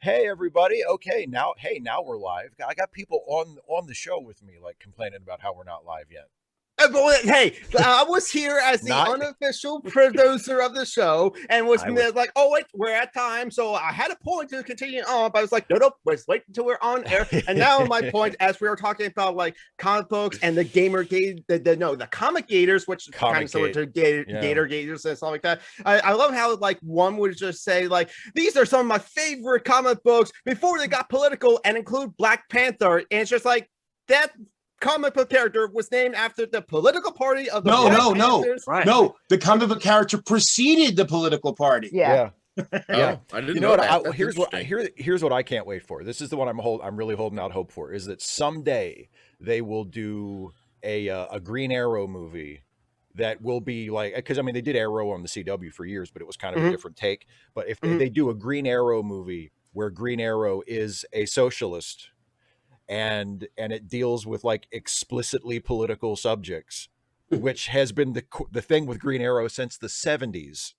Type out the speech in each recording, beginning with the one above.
Hey everybody. Okay, now we're live. I got people on the show with me like complaining about how we're not live yet. But hey, I was here as the Not- unofficial producer of the show, and was I was- like, "Oh wait, we're at time." So I had a point to continue on, but I was like, "No, let's wait until we're on air." And now my point, as we were talking about like comic books and the the comic gators, which kind of similar to gator gators and stuff like that. I love how like one would just say like, "These are some of my favorite comic books before they got political," and include Black Panther, and it's just like that comic book character was named after the political party of the No. The comic book character preceded the political party. Yeah. I didn't know that. what? Here's what I can't wait for. This is the one I'm really holding out hope for. Is that someday they will do a Green Arrow movie that will be like, because I mean they did Arrow on the CW for years, but it was kind of a different take. But if they do a Green Arrow movie where Green Arrow is a socialist, and it deals with like explicitly political subjects, which has been the thing with Green Arrow since the 70s.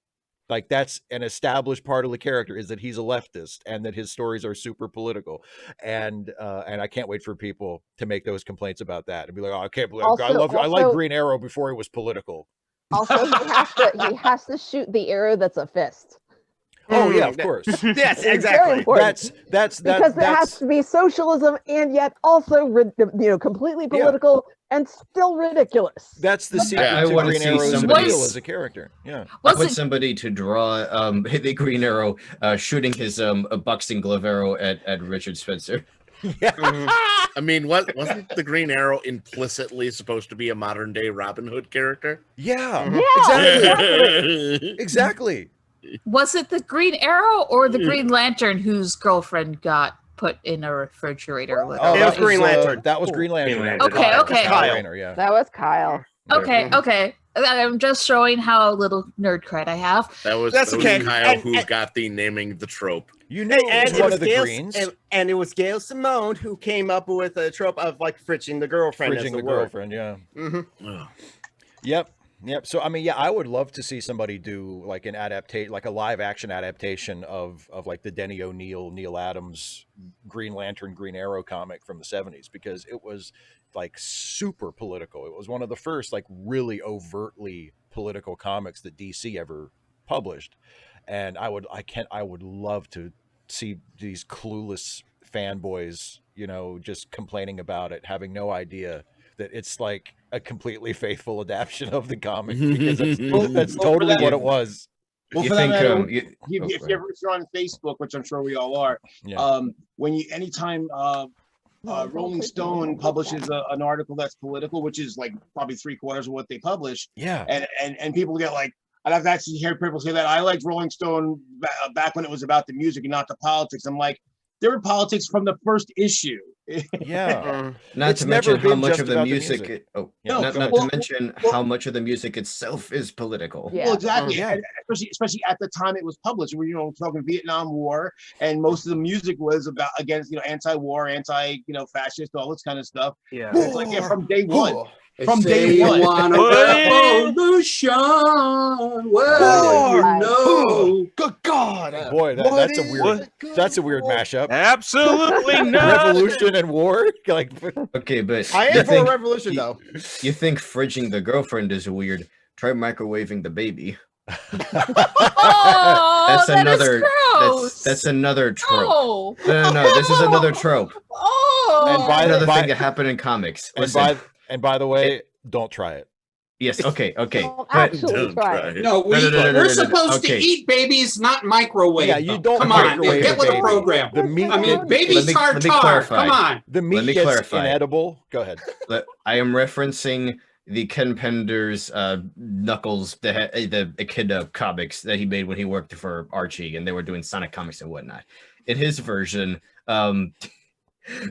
Like that's an established part of the character, is that he's a leftist and that his stories are super political. And I can't wait for people to make those complaints about that and be like, "Oh, I can't believe I like Green Arrow before it was political." Also, he has to shoot the arrow that's a fist. Oh yeah, of course. Yes, exactly. That's because it has to be socialism and yet also completely political and still ridiculous. That's the secret to Green Arrow's appeal as a character. Yeah, I want somebody to draw the Green Arrow shooting his boxing glove arrow at Richard Spencer. Yeah. I mean, wasn't the Green Arrow implicitly supposed to be a modern day Robin Hood character? Yeah, exactly. Was it the Green Arrow or the Green Lantern whose girlfriend got put in a refrigerator? Oh, that was Green Lantern. That was Green Lantern. Okay. Kyle. Yeah. That was Kyle. Okay. I'm just showing how little nerd cred I have. That was Kyle who got the naming the trope. You know, it was one of the Greens. And it was Gail Simone who came up with a trope of like fridging the girlfriend. Fridging the girlfriend, yeah. Yep. So I mean, yeah, I would love to see somebody do like an adaptation, like a live action adaptation of like the Denny O'Neil, Neil Adams, Green Lantern, Green Arrow comic from the 70s, because it was like super political. It was one of the first like really overtly political comics that DC ever published. And I would love to see these clueless fanboys, just complaining about it, having no idea that it's like a completely faithful adaptation of the comic, because that's totally what it was. Well, for that matter, if you're on Facebook, which I'm sure we all are, anytime Rolling Stone publishes an article that's political, which is like probably 3/4 of what they publish, and people get like, I've actually heard people say that I liked Rolling Stone back when it was about the music and not the politics. I'm like, there were politics from the first issue. Not to mention how much of the music. Not to mention how much of the music itself is political. Yeah. Well, exactly. And especially at the time it was published. We're talking Vietnam War, and most of the music was about against anti-war, fascist, all this kind of stuff. Yeah, it's like from day one. From day one, revolution. Well, good God, boy, that's a weird mashup. Absolutely not. Revolution and war, like. Okay, but I am for a revolution, though. You think fridging the girlfriend is weird? Try microwaving the baby. That's another. gross. That's another trope. Oh. No. This is another trope. Oh. And another thing that happened in comics. And by the way, don't try it. Yes. Okay. Don't actually try it. No, we're supposed to eat babies, not microwave. Yeah, you don't. Come on, get with the program. The meat. Baby's tartar. Come on. The meat gets inedible. Go ahead. I am referencing the Ken Penders Knuckles, the Echidna comics that he made when he worked for Archie, and they were doing Sonic comics and whatnot. In his version,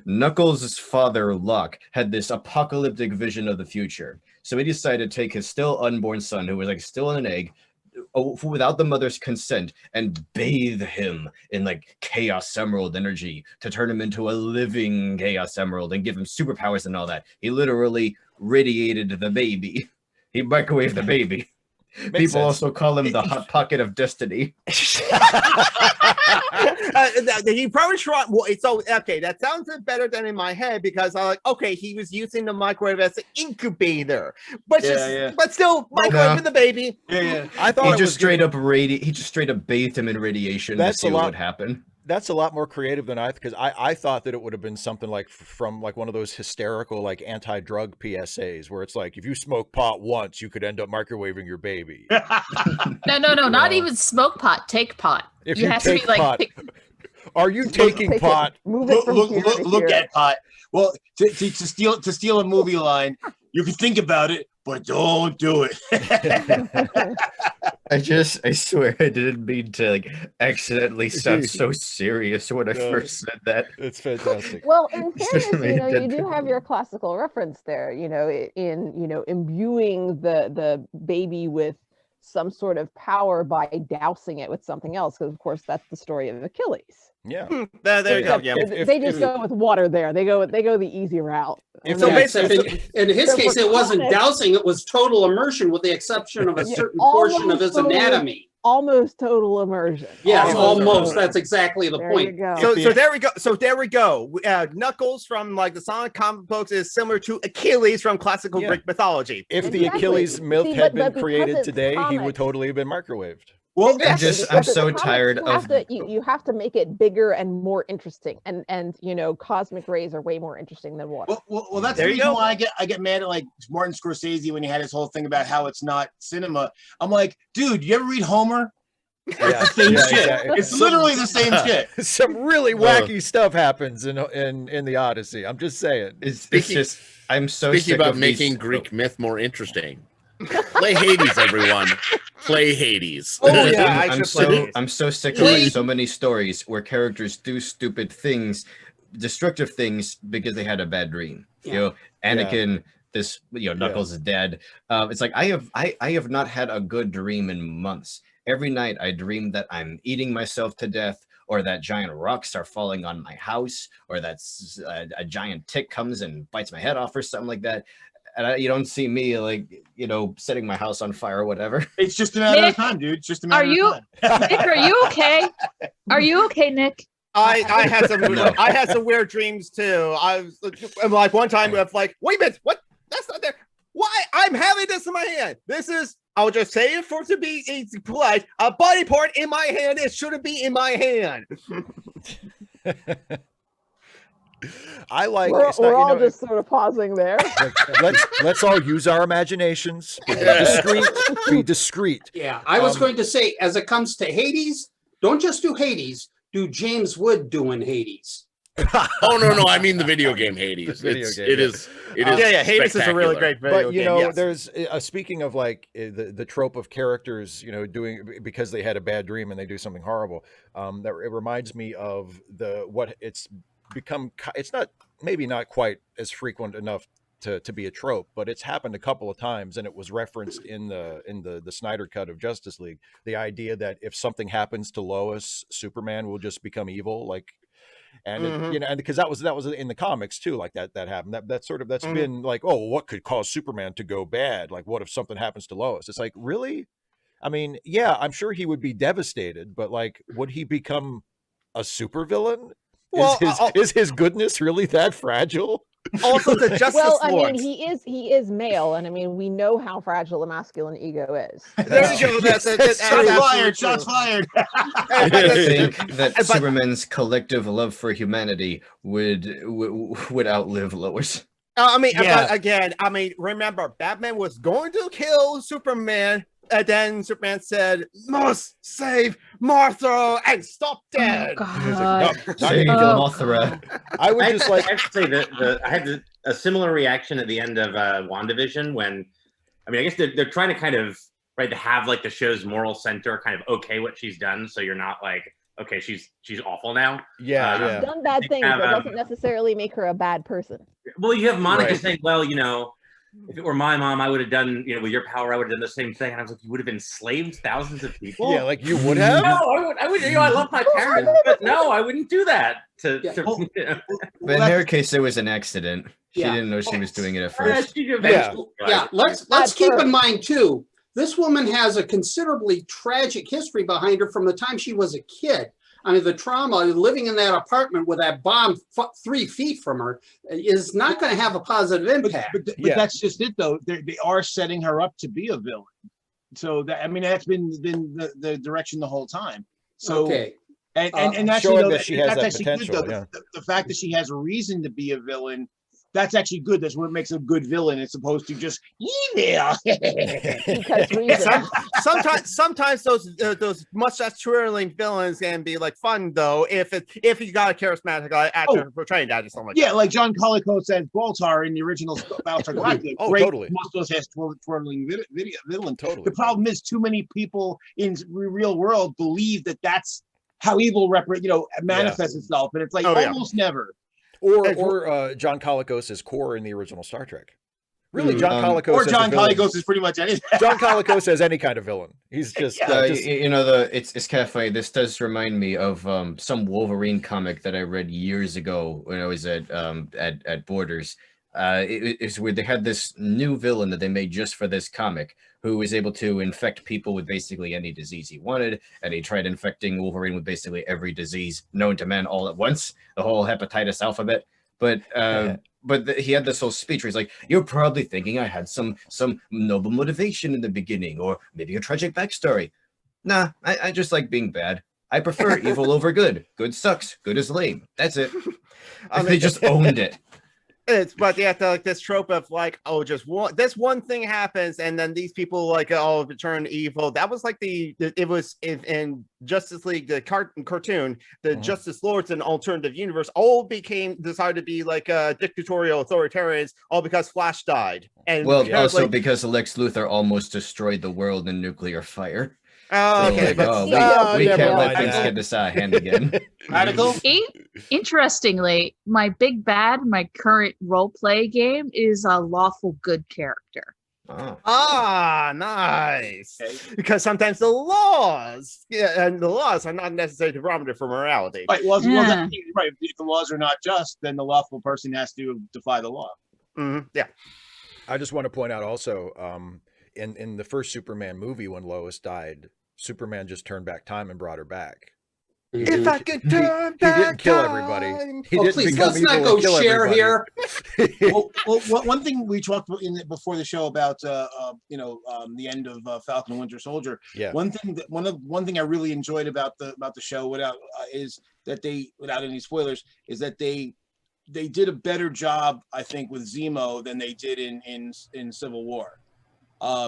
Knuckles' father, Locke, had this apocalyptic vision of the future. So he decided to take his still unborn son, who was like still in an egg, without the mother's consent, and bathe him in like Chaos Emerald energy to turn him into a living Chaos Emerald and give him superpowers and all that. He literally radiated the baby. He microwaved the baby. People also call him the Hot Pocket of Destiny. He probably tried. Well, so okay, that sounds better than in my head because I like okay, he was using the microwave as an incubator, but but still microwaving the baby. Yeah. I thought he just straight up bathed him in radiation to see what would happen. That's a lot more creative than because I thought that it would have been something like from like one of those hysterical like anti-drug PSAs where it's like if you smoke pot once you could end up microwaving your baby. No, not even smoke pot. Take pot. If you take pot, are you taking pot? Look at pot. Well, to steal a movie line, you can think about it, but don't do it. I swear I didn't mean to like accidentally sound so serious when I first said that. It's fantastic. Well, in fairness, you do have your classical reference there, in imbuing the baby with some sort of power by dousing it with something else, because of course that's the story of Achilles. Yeah. There you go. Yeah. They just go with water there. They go the easy route. So basically, in his case, it wasn't dousing; it was total immersion, with the exception of a certain portion of his anatomy. Almost total immersion. Yes, almost. That's exactly the point. So there we go. So there we go. Knuckles from like the Sonic comic books is similar to Achilles from classical Greek mythology. If the Achilles myth had been created today, he would totally have been microwaved. Well, I'm so tired of you have to make it bigger and more interesting, and cosmic rays are way more interesting than water. Well, that's the reason why I get mad at like Martin Scorsese when he had his whole thing about how it's not cinema. I'm like, dude, you ever read Homer? Yeah, same shit. Exactly. It's literally the same shit. Some really wacky stuff happens in the Odyssey. I'm just saying. I'm so speaking sick about of making Greek myth more interesting. Play Hades, everyone. Play Hades. Oh yeah, I'm so sick of like so many stories where characters do stupid things, destructive things because they had a bad dream. Anakin, Knuckles is dead. It's like I have not had a good dream in months. Every night I dream that I'm eating myself to death, or that giant rocks are falling on my house, or that a giant tick comes and bites my head off, or something like that. And you don't see me setting my house on fire or whatever. It's just a matter of time, dude. It's just a matter of time. Nick, are you okay? Are you okay, Nick? I had some weird dreams too. I'm like one time I was like, wait a minute, what? That's not there. Why? I'm having this in my hand. This is, I'll just say it to be polite, a body part in my hand. It shouldn't be in my hand. We're all just sort of pausing there. Let's all use our imaginations. Be discreet. Yeah, I was going to say, as it comes to Hades, don't just do Hades. Do James Wood doing Hades? Oh no! I mean the video game Hades. It is. Hades is a really great video game. But there's speaking of like the trope of characters, doing because they had a bad dream and they do something horrible. That it reminds me of what it's become. It's maybe not quite as frequent enough to be a trope, but it's happened a couple of times, and it was referenced in the Snyder cut of Justice League. The idea that if something happens to Lois, Superman will just become evil, and and because that was in the comics too, like that happened. That's been like, oh, what could cause Superman to go bad? Like, what if something happens to Lois? It's like, really? I mean, yeah, I'm sure he would be devastated, but like, would he become a supervillain? Well, is his goodness really that fragile? Also, the Justice Lord. He is male, and I mean, we know how fragile a masculine ego is. There you go. That's shots fired. I think that Superman's collective love for humanity would outlive Lois. Again, remember, Batman was going to kill Superman, and then Superman said, "Must save Martha and stop dead." Save Mothra. I would just like I have to say that I had a similar reaction at the end of WandaVision when, I guess they're trying to kind of to have like the show's moral center kind of okay what she's done, so you're not like, okay, she's awful now. She's done bad things, but doesn't necessarily make her a bad person. Well, you have Monica saying, well, if it were my mom, I would have done, with your power, I would have done the same thing. And I was like, you would have enslaved thousands of people? Yeah, like you would have? No, I would. I love my parents, but no, I wouldn't do that. But in her case, it was an accident. She didn't know she was doing it at first. Let's keep in mind too This woman has a considerably tragic history behind her from the time she was a kid. I mean, the trauma living in that apartment with that bomb 3 feet from her is not going to have a positive impact. But that's just it, though. They are setting her up to be a villain. So that, I mean, that's been the direction the whole time. So okay. And that's, showing you know, that she has that's that actually potential. good, though. The fact that she has a reason to be a villain, that's actually good. That's what makes a good villain, as opposed to just evil. sometimes those mustache twirling villains can be like fun, though, if you got a charismatic actor portraying that or something like that. Like John Colicos as Baltar in the original Battlestar Galactica. Great, totally. Mustache twirling villain. Totally. The problem is too many people in the real world believe that that's how evil manifests itself, and it's like almost never. Or John Colicos' core in the original Star Trek. Really, John Colicos is pretty much anything. John Colicos as any kind of villain. He's just, you know, it's kind of funny. This does remind me of some Wolverine comic that I read years ago when I was at Borders. It's where they had this new villain that they made just for this comic, who was able to infect people with basically any disease he wanted, and he tried infecting Wolverine with basically every disease known to man all at once, the whole hepatitis alphabet. But he had this whole speech where he's like, "You're probably thinking I had some noble motivation in the beginning, or maybe a tragic backstory. Nah, I just like being bad. I prefer evil over good. Good sucks. Good is lame. That's it." They just owned it. But you have to like this trope of like, just this one thing happens, and then these people like turn evil. That was like it was in Justice League, the cartoon, the Justice Lords in alternative universe all decided to be like dictatorial authoritarians, all because Flash died. And also because Lex Luthor almost destroyed the world in nuclear fire. Oh, okay. We can't let things get this out of hand again. Radical? Interestingly, my big bad, my current role play game is a lawful good character. Oh. Nice. Okay. Because sometimes the laws are not necessarily the barometer for morality. Right. Well, right. If the laws are not just, then the lawful person has to defy the law. Mm-hmm. Yeah. I just want to point out also, in the first Superman movie, when Lois died, Superman just turned back time and brought her back. If I could turn back, he didn't kill everybody. He didn't please, let's not go share here. well, one thing we talked before the show about, the end of Falcon and Winter Soldier. Yeah. One thing I really enjoyed about the show, is that they, without any spoilers, is that they did a better job, I think, with Zemo than they did in Civil War.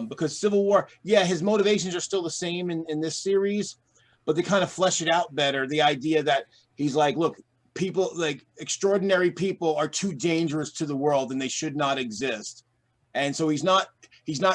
Because Civil War, his motivations are still the same in this series, but they kind of flesh it out better. The idea that he's like, look, people, like extraordinary people, are too dangerous to the world and they should not exist. And so he's not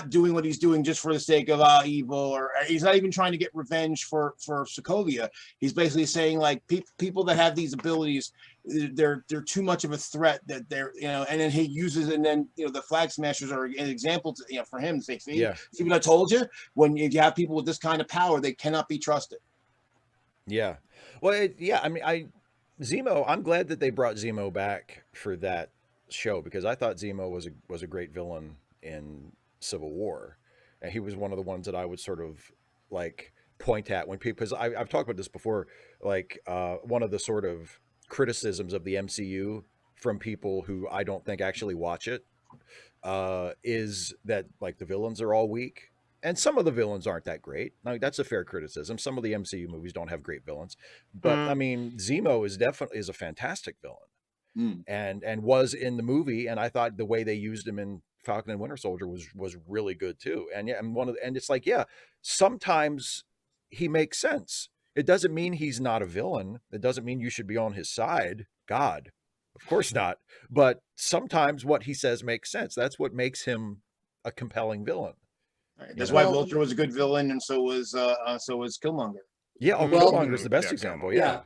doing what he's doing just for the sake of evil, or he's not even trying to get revenge for Sokovia. He's basically saying like people that have these abilities, they're too much of a threat, that they're, and then he uses, the Flag Smashers are an example to, for him to say, see what I told you? When you have people with this kind of power, they cannot be trusted. Yeah. Well, Zemo, I'm glad that they brought Zemo back for that show, because I thought Zemo was a great villain in Civil War, and he was one of the ones that I would sort of like point at when people, because I've talked about this before, like one of the sort of criticisms of the MCU from people who I don't think actually watch it is that like the villains are all weak, and some of the villains aren't that great. Like, that's a fair criticism. Some of the MCU movies don't have great villains, but I mean, Zemo is a fantastic villain, and was in the movie, and I thought the way they used him in Falcon and Winter Soldier was really good too. And and it's like, sometimes he makes sense. It doesn't mean he's not a villain. It doesn't mean you should be on his side. God, of course not. But sometimes what he says makes sense. That's what makes him a compelling villain. Right. That's why Vulture was a good villain, and so was Killmonger. Yeah, Killmonger is the best example. Yeah.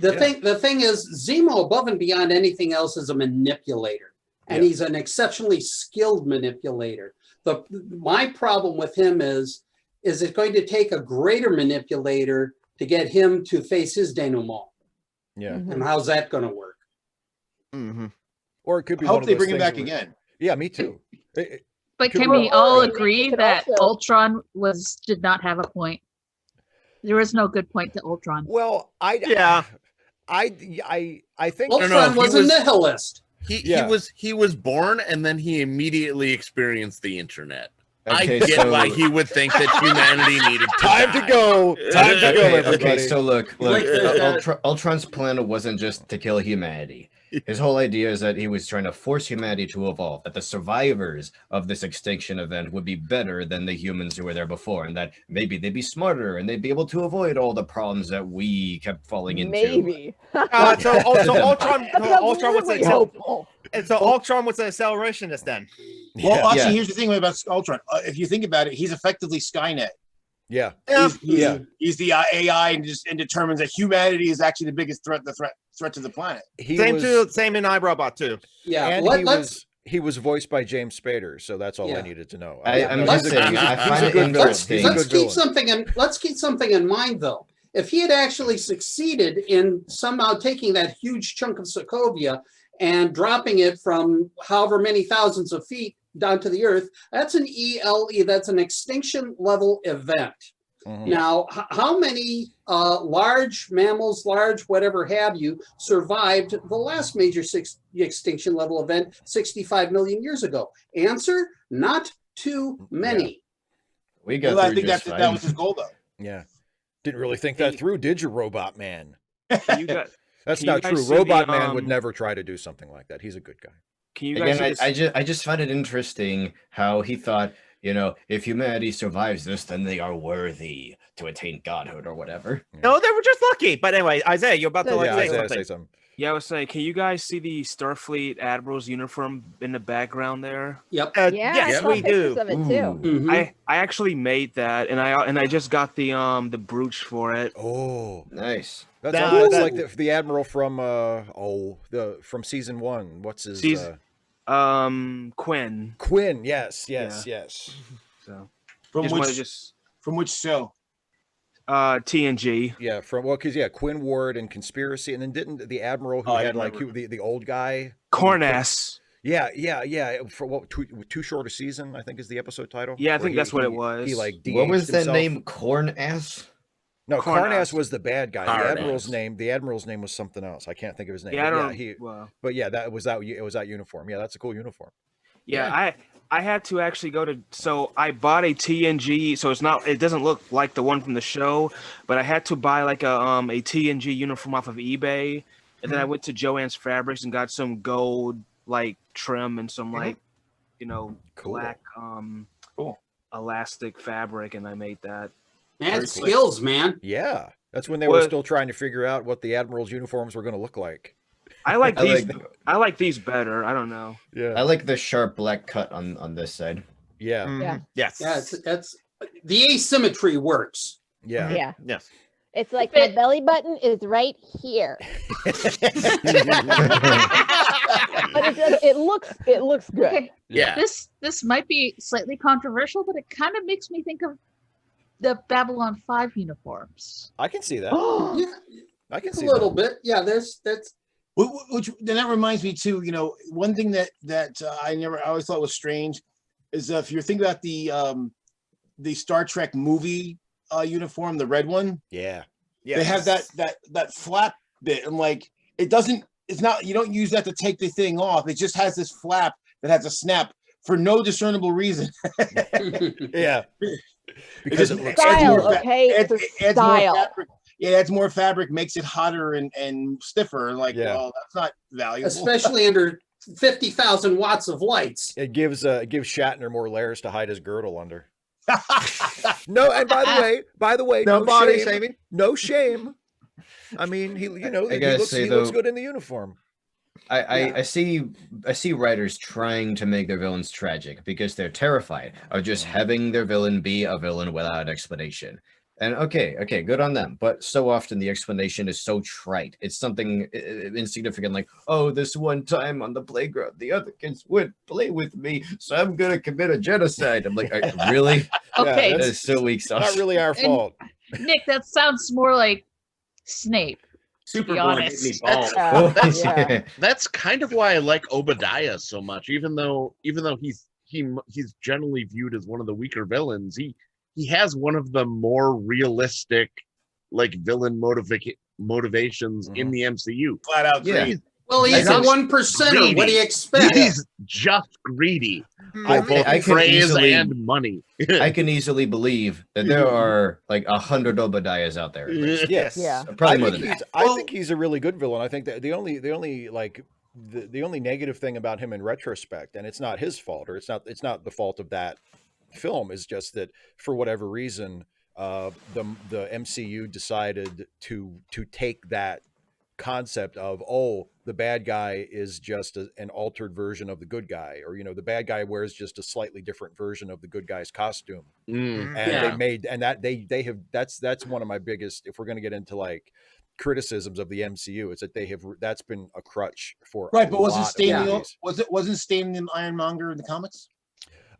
The thing is, Zemo, above and beyond anything else, is a manipulator, and he's an exceptionally skilled manipulator. My problem with him is it going to take a greater manipulator to get him to face his denouement? Yeah. And how's that going to work? Or it could be. I hope they bring him back again. Yeah, me too. But can we all agree could that also- Ultron did not have a point? There was no good point to Ultron. Well, I think Ultron was a nihilist. He was born and then he immediately experienced the internet. Okay, I get why he would think that humanity needed time to go. Time to go, everybody. Okay, so look, Ultron's plan wasn't just to kill humanity. His whole idea is that he was trying to force humanity to evolve, that the survivors of this extinction event would be better than the humans who were there before, and that maybe they'd be smarter and they'd be able to avoid all the problems that we kept falling into. Maybe. So Ultron was really hopeful. And so Ultron was an accelerationist then. Well, actually, here's the thing about Ultron. If you think about it, he's effectively Skynet. Yeah. He's the AI and determines that humanity is actually the biggest threat to the planet. Same in iRobot too. Yeah. And he was voiced by James Spader, so that's all I needed to know. Let's keep something in mind though. If he had actually succeeded in somehow taking that huge chunk of Sokovia and dropping it from however many thousands of feet down to the earth, that's an ELE, that's an extinction level event. Mm-hmm. Now, how many large mammals, large whatever have you, survived the last major extinction level event 65 million years ago? Answer, not too many. We got I think that was his goal, though. Yeah. Didn't really think that through, did you, Robot Man? That's not true. see Robot Man would never try to do something like that. He's a good guy. Can you guys I just find it interesting how he thought, if humanity survives this, then they are worthy to attain godhood or whatever. No, they were just lucky. But anyway, Isaiah, you're about to say something. Yeah, I was saying, can you guys see the Starfleet Admiral's uniform in the background there? Yep. Yes, we do. Of it too. Mm-hmm. I actually made that, and I just got the brooch for it. Oh, nice. That's like the Admiral from from season 1. What's his Quinn. Quinn, yes. So from which show? TNG. Yeah, because Quinn Ward and Conspiracy, and then didn't the Admiral who had the old guy Cornass. Yeah. For what? Too Short a Season, I think is the episode title. Yeah, I think that's what it was. He what was himself. that name? Cornass? No, Cornass was the bad guy. Cornass. The Admiral's name was something else. I can't think of his name. Yeah, it was that uniform. Yeah, that's a cool uniform. Yeah, I had to actually so I bought a TNG, so it doesn't look like the one from the show, but I had to buy like a TNG uniform off of eBay, and then I went to Joann's Fabrics and got some gold like trim and some cool. black elastic fabric, and I made that. Man, skills, man. Yeah, that's when they were still trying to figure out what the Admiral's uniforms were going to look like. I like these. I like these better. I don't know. Yeah, I like the sharp black cut on this side. Yeah. Yeah. Yes. Yeah. That's the asymmetry works. Yeah. Yeah. Yes. It's like my belly button is right here. But it looks good. Okay. Yeah. This might be slightly controversial, but it kind of makes me think of the Babylon 5 uniforms. I can see that. Yeah, I can see a little bit. Yeah, that's. Which then that reminds me too. One thing that I always thought was strange is if you're thinking about the Star Trek movie uniform, the red one. Yeah. They have that flap bit, and it doesn't. It's not. You don't use that to take the thing off. It just has this flap that has a snap for no discernible reason. Yeah. Because it looks style, okay? It's style. Yeah, adds more fabric, makes it hotter and stiffer. Well, that's not valuable. Especially under 50,000 watts of lights. It gives Shatner more layers to hide his girdle under. No, and by the way, no body shaming. No shame. I mean, he looks good in the uniform. I see writers trying to make their villains tragic because they're terrified of just having their villain be a villain without explanation. And okay, good on them. But so often the explanation is so trite. It's something insignificant like, oh, this one time on the playground, the other kids would play with me, so I'm going to commit a genocide. I'm like, really? Okay. Yeah, that is so weak sauce. Not really our fault. Nick, that sounds more like Snape. Superboy made me bald. That's kind of why I like Obadiah so much, even though he's he's generally viewed as one of the weaker villains, he has one of the more realistic like villain motivations in the MCU. Flat out greedy. Well, he's a 1%er. What do you expect? He's just greedy I for both can praise easily- and money. I can easily believe that there are like 100 Obadiahs out there. at least. Yes. Yeah. Probably more than that. I think he's a really good villain. I think that the only negative thing about him in retrospect, and it's not his fault, or it's not the fault of that film, is just that for whatever reason, the MCU decided to take that concept of, oh, the bad guy is just an altered version of the good guy, or the bad guy wears just a slightly different version of the good guy's costume. And they made, and that they have, that's one of my biggest, if we're going to get into like criticisms of the MCU, is that that's been a crutch for Right, but wasn't Stain in Ironmonger in the comics?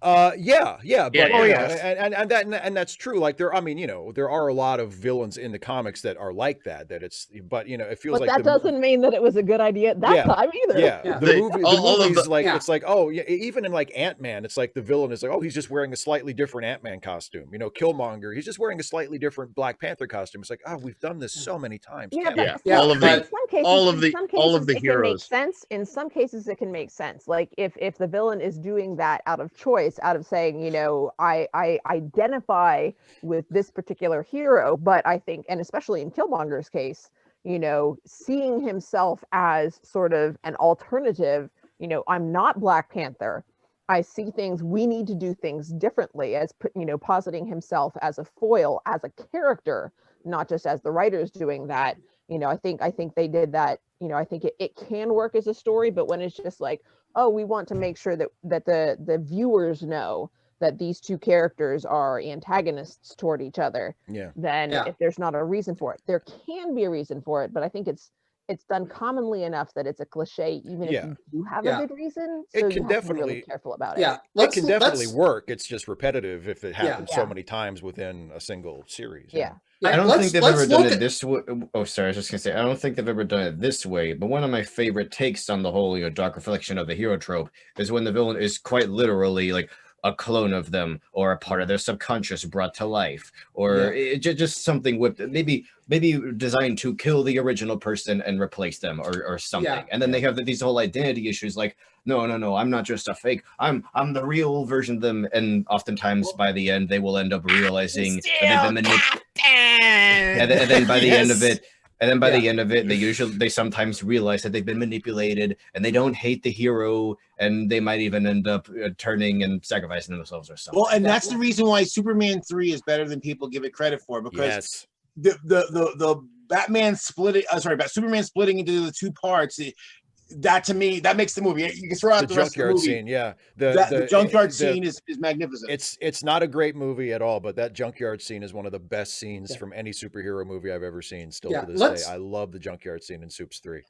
Yeah, but yeah. and that's true. Like there are a lot of villains in the comics that are like that. But it feels But like that doesn't mean that it was a good idea at that time either. Yeah, the movies, like it's like, oh yeah, even in like Ant-Man, it's like the villain is like, oh, he's just wearing a slightly different Ant-Man costume. Killmonger, he's just wearing a slightly different Black Panther costume. It's like, oh, we've done this so many times. All of the heroes. Can make sense. In some cases, it can make sense. Like if the villain is doing that out of choice, out of saying, I identify with this particular hero, but I think, and especially in Killmonger's case, seeing himself as sort of an alternative, I'm not Black Panther. I see things, we need to do things differently, as positing himself as a foil, as a character, not just as the writers doing that. I think they did that. I think it can work as a story, but when it's just like, oh, we want to make sure that the viewers know that these two characters are antagonists toward each other, then if there's not a reason for it, there can be a reason for it, but I think it's done commonly enough that it's a cliche, even if you do have a good reason. So it can definitely be really careful about it. It can definitely work. It's just repetitive if it happens so many times within a single series. I don't think they've ever done it this way. Oh, sorry, I was just gonna say, I don't think they've ever done it this way. But one of my favorite takes on the whole, dark reflection of the hero trope is when the villain is quite literally like a clone of them, or a part of their subconscious brought to life, or just something whipped, maybe designed to kill the original person and replace them, or something. And then they have these whole identity issues, like, no, I'm not just a fake. I'm the real version of them. And oftentimes by the end, they will end up realizing that they've been manipulated. And then by the end of it, they sometimes realize that they've been manipulated, and they don't hate the hero, and they might even end up turning and sacrificing themselves or something. Well, and that's the reason why Superman 3 is better than people give it credit for, because the Batman Superman splitting into the two parts. That to me, that makes the movie. You can throw out the rest of the movie. Scene, the junkyard scene is magnificent. It's not a great movie at all, but that junkyard scene is one of the best scenes from any superhero movie I've ever seen. Still to this day, I love the junkyard scene in Soups 3.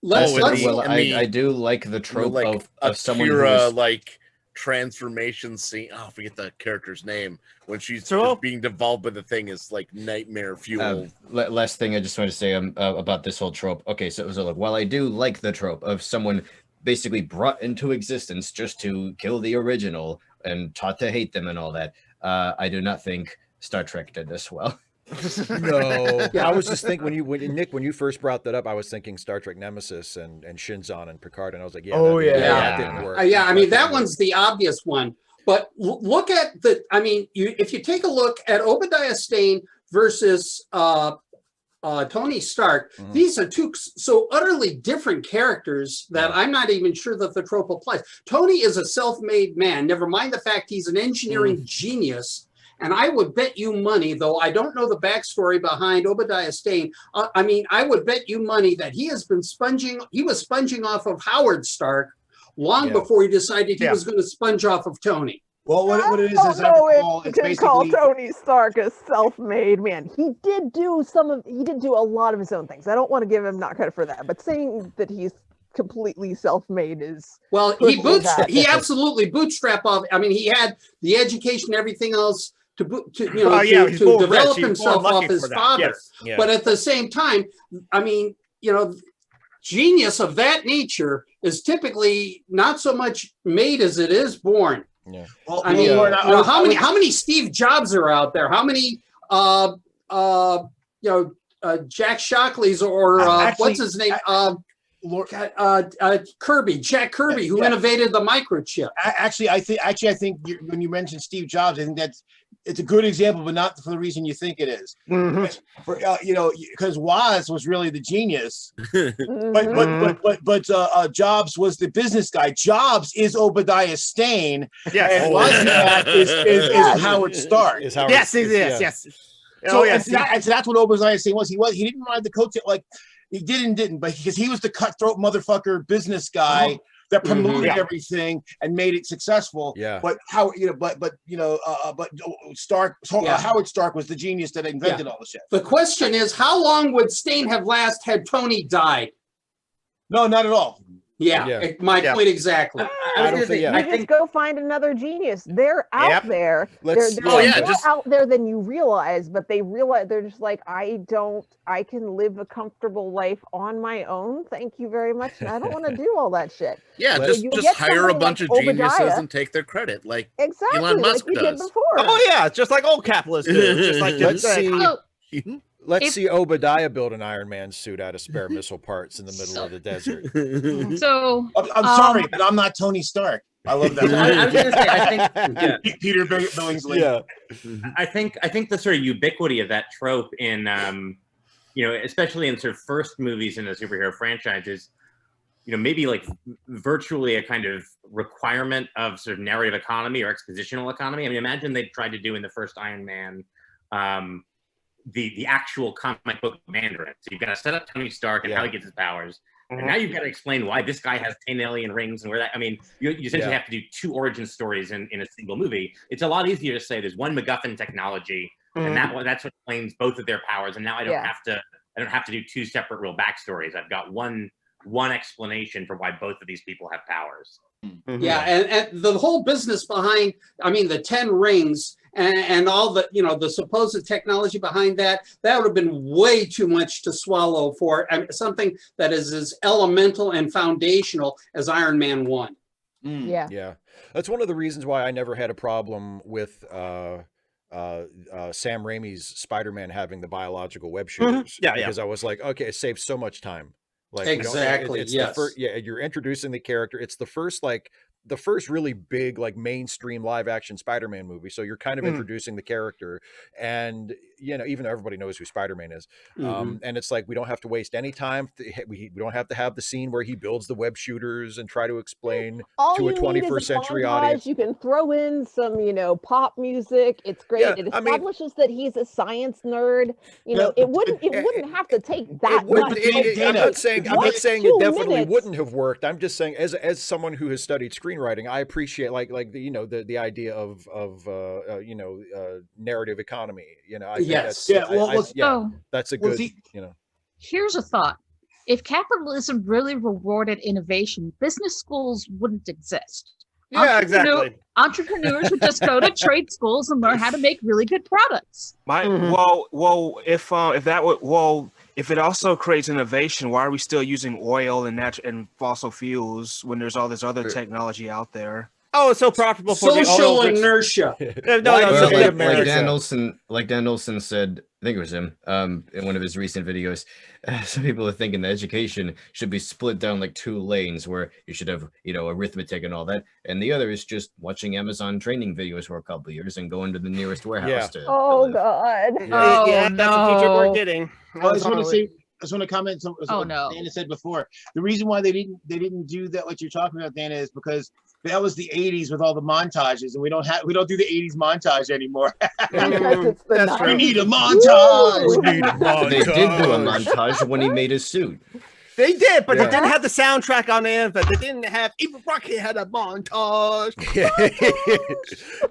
I do like the trope of someone who's like transformation scene. Oh, I forget the character's name when she's being devolved by the thing is like nightmare fuel. Last thing I just want to say about this whole trope. Okay, so look, while I do like the trope of someone basically brought into existence just to kill the original and taught to hate them and all that, I do not think Star Trek did this well. No, I was just thinking when you first brought that up, I was thinking Star Trek Nemesis and Shinzon and Picard, and I was like, that didn't work. I mean, that one's the obvious one. But look at if you take a look at Obadiah Stane versus Tony Stark, these are two so utterly different characters that I'm not even sure that the trope applies. Tony is a self-made man. Never mind the fact he's an engineering genius. And I would bet you money, though I don't know the backstory behind Obadiah Stane. I would bet you money that he was sponging off of Howard Stark long before he decided he was going to sponge off of Tony. Well, what it is you can call Tony Stark a self-made man. He did do a lot of his own things. I don't want to give him not credit for that, but saying that he's completely self-made is he absolutely bootstrapped off. I mean, he had the education and everything else to develop himself off his father. But at the same time, genius of that nature is typically not so much made as it is born. Yeah. Well, I mean, how many Steve Jobs are out there? How many Jack Shockleys or what's his name? Jack Kirby, who innovated the microchip. Actually, I think when you mentioned Steve Jobs, I think it's a good example, but not for the reason you think it is. Because Woz was really the genius, but Jobs was the business guy. Jobs is Obadiah Stane, and Wozniak is Howard Stark. Yes. So that's what Obadiah Stane was. He didn't ride the coattail like. He didn't, but because he was the cutthroat motherfucker business guy that promoted everything and made it successful. Yeah. But Stark, Howard Stark was the genius that invented all the shit. The question is, how long would Stain have lasted had Tony died? No, not at all. My point exactly. You just go find another genius. They're out there. They're more out there than you realize, but they realize they're just like, I can live a comfortable life on my own. Thank you very much. And I don't want to do all that shit. Yeah, so just hire a bunch of geniuses and take their credit, like Elon Musk does. Before. Oh yeah, just like old capitalists do. Just like let's see Obadiah build an Iron Man suit out of spare missile parts in the middle of the desert. So I'm sorry, but I'm not Tony Stark. I love that. I was going to say, I think Peter Billingsley. Yeah, I think the sort of ubiquity of that trope in, especially in sort of first movies in a superhero franchise is, maybe like virtually a kind of requirement of sort of narrative economy or expositional economy. I mean, imagine they tried to do in the first Iron Man. The actual comic book Mandarin. So you've got to set up Tony Stark and how he gets his powers. And now you've got to explain why this guy has 10 alien rings and where that, I mean, you essentially have to do 2 origin stories in a single movie. It's a lot easier to say there's one MacGuffin technology and that's what explains both of their powers. And now I don't have to do 2 separate real backstories. I've got one explanation for why both of these people have powers. Yeah, and the whole business behind, the 10 rings and all the, the supposed technology behind that would have been way too much to swallow for something that is as elemental and foundational as Iron Man 1. Yeah. That's one of the reasons why I never had a problem with Sam Raimi's Spider-Man having the biological web shooters. Because I was like, okay, it saves so much time. Like exactly. Yes. You're introducing the character. It's the first really big mainstream live action Spider-Man movie. So you're kind of introducing the character, and even though everybody knows who Spider-Man is, and it's like we don't have to waste any time. We don't have to have the scene where he builds the web shooters and try to explain to a 21st century audience. You can throw in some pop music. It's great. It establishes that he's a science nerd. It wouldn't have to take that much. I'm not saying it definitely wouldn't have worked. I'm just saying as someone who has studied screenwriting, I appreciate the idea of narrative economy. That's a good. Here's a thought: if capitalism really rewarded innovation, business schools wouldn't exist. Yeah, exactly. Entrepreneurs would just go to trade schools and learn how to make really good products. If it also creates innovation, why are we still using oil and fossil fuels when there's all this other technology out there? Oh, it's so profitable for social inertia. Like Dan Olson said, I think it was him, in one of his recent videos. Some people are thinking that education should be split down like 2 lanes, where you should have, arithmetic and all that, and the other is just watching Amazon training videos for a couple of years and going to the nearest warehouse to. Oh God! That's the future we're getting. I just want to comment on what Dana said before. The reason why they didn't do that, what you're talking about, Dana, is because that was the 80s with all the montages, and we don't do the 80s montage anymore. That's we need a montage. They did do a montage when he made his suit. They did, but they didn't have the soundtrack on the end. They didn't have. Even Rocky had a montage.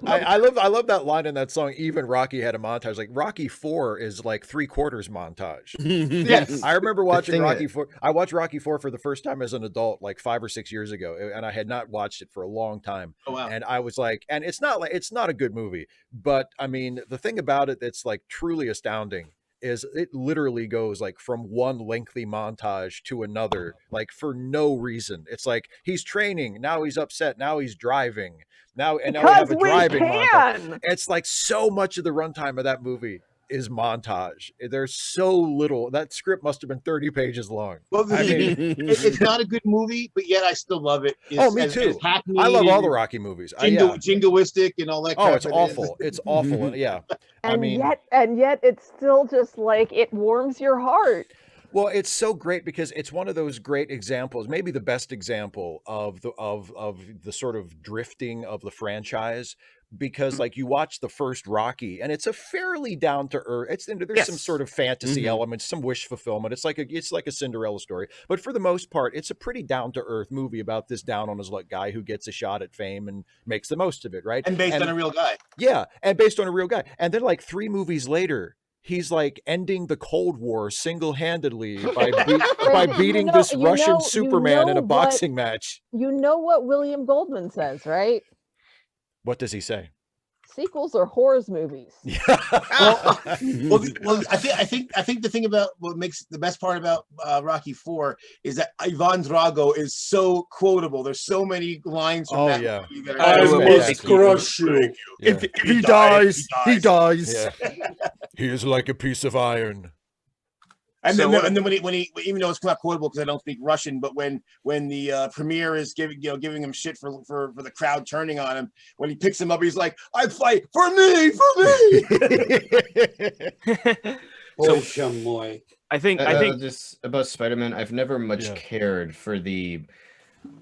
I love that line in that song. Even Rocky had a montage. Like Rocky 4 is like 3/4 montage. Yes, I remember watching Rocky 4. I watched Rocky 4 for the first time as an adult, like 5 or 6 years ago, and I had not watched it for a long time. Oh wow! And I was like, and it's not a good movie, but I mean, the thing about it that's like truly astounding is it literally goes like from one lengthy montage to another, like for no reason. It's like he's training, now he's upset, now he's driving, now we have a driving montage. It's like so much of the runtime of that movie is montage. There's so little. That script must have been 30 pages long. Well, it's not a good movie, but yet I still love it. Me too. I love all the Rocky movies. Jingoistic and all that. Oh, it's awful. It's awful. Yeah. And yet it's still just like it warms your heart. Well, it's so great because it's one of those great examples, maybe the best example of the sort of drifting of the franchise. Because like you watch the first Rocky and it's a fairly down to earth. There's some sort of fantasy elements, some wish fulfillment. It's like a Cinderella story, but for the most part, it's a pretty down to earth movie about this down on his luck guy who gets a shot at fame and makes the most of it, right? And based on a real guy. Yeah, and based on a real guy. And then like 3 movies later, he's like ending the Cold War single-handedly by beating this Russian Superman in a boxing match. You know what William Goldman says, right? What does he say? Sequels are horrors movies. well, I think the thing about what makes the best part about Rocky IV is that Ivan Drago is so quotable. There's so many lines from that movie that I must crush you. Yeah. If he dies, he dies. Yeah. He is like a piece of iron. And then when he even though it's not quotable because I don't speak Russian, but when the premier is giving him shit for the crowd turning on him, when he picks him up, he's like, "I fight for me." I think just about Spider-Man, I've never much cared for the.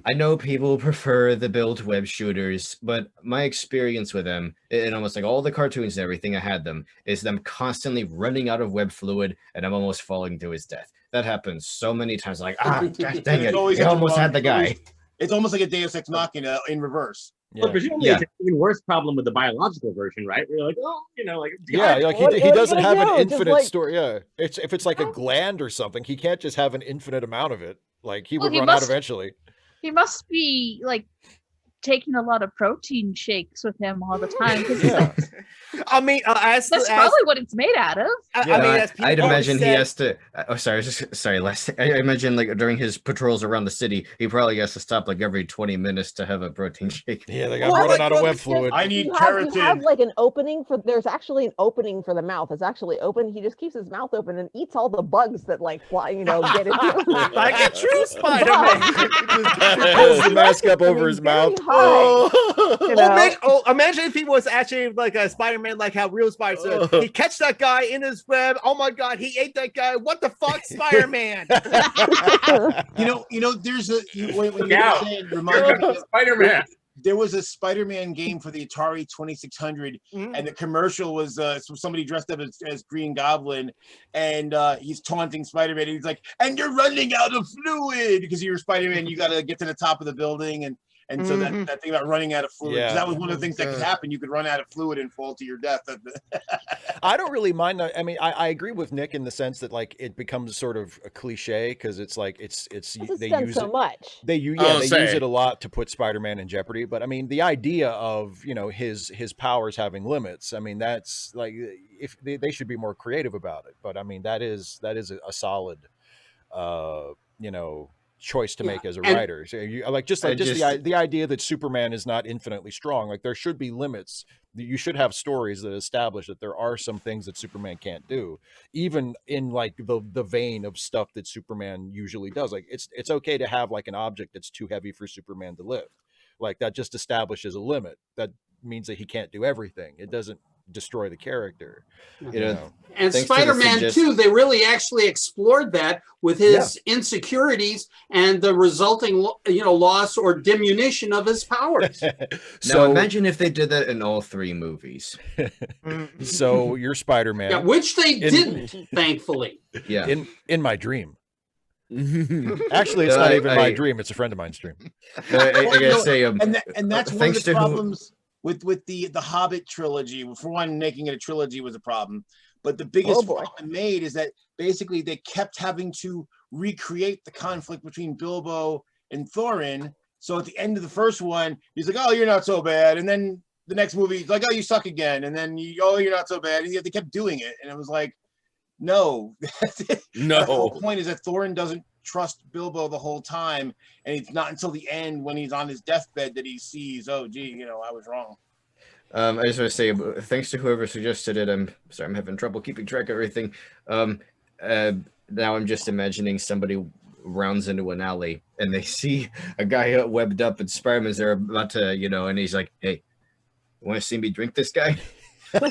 I know people prefer the built web shooters, but my experience with them, in almost like all the cartoons and everything I had them, is them constantly running out of web fluid and I'm almost falling to his death. That happens so many times. Like, gosh, dang it, I almost had the guy. It's almost like a Deus Ex Machina in reverse. Yeah. Well, presumably it's an even worse problem with the biological version, right? Where you're like, oh, he doesn't have an infinite story. Yeah, if it's like a gland or something, he can't just have an infinite amount of it. Like he would run out eventually. He must be like taking a lot of protein shakes with him all the time. I mean, that's probably what it's made out of. I'd imagine he has to. I imagine like during his patrols around the city, he probably has to stop like every 20 minutes to have a protein shake. Yeah, they got running out of web fluid. I need keratin. You have like an opening there's actually an opening for the mouth. It's actually open. He just keeps his mouth open and eats all the bugs that like fly, get into him. Like a true Spider-Man. He pulls the mask up over his mouth. Imagine if he was actually like a Spider-Man, like how real Spider-Man said. He catch that guy in his web. Oh my God, he ate that guy. What the fuck, Spider-Man? There's a Spider-Man. There was a Spider-Man game for the Atari 2600, and the commercial was somebody dressed up as Green Goblin, and he's taunting Spider-Man. And he's like, "And you're running out of fluid because you're Spider-Man. You got to get to the top of the building." And so that thing about running out of fluid, that was one of the things that could happen. You could run out of fluid and fall to your death. I don't really mind. I mean, I agree with Nick in the sense that like it becomes sort of a cliche because it's like they use so much. They use it a lot to put Spider-Man in jeopardy. But I mean, the idea of his powers having limits. I mean, that's like if they should be more creative about it. But I mean, that is a solid, choice to make as a writer. So the idea that Superman is not infinitely strong. Like there should be limits. You should have stories that establish that there are some things that Superman can't do, even in like the vein of stuff that Superman usually does. Like it's okay to have like an object that's too heavy for Superman to lift. Like that just establishes a limit. That means that he can't do everything. It doesn't destroy the character. And Spider-Man 2, they really actually explored that with his insecurities and the resulting loss or diminution of his powers. So imagine if they did that in all 3 movies. So you're Spider-Man, which they didn't, thankfully. In my dream. Actually, it's not even my dream, it's a friend of mine's dream. I gotta say, and that's one of the problems with the Hobbit trilogy. For one, making it a trilogy was a problem, but the biggest problem made is that basically they kept having to recreate the conflict between Bilbo and Thorin. So at the end of the first one, he's like, "Oh, you're not so bad," and then the next movie, he's like, "Oh, you suck again," and then "Oh, you're not so bad." And they kept doing it, and it was like, No. No. The whole point is that Thorin doesn't trust Bilbo the whole time, and it's not until the end when he's on his deathbed that he sees, oh, gee, I was wrong. I just want to say, thanks to whoever suggested it. I'm sorry, I'm having trouble keeping track of everything. Now I'm just imagining somebody rounds into an alley and they see a guy webbed up and Spider-Man's there about to, and he's like, "Hey, you want to see me drink this guy?" I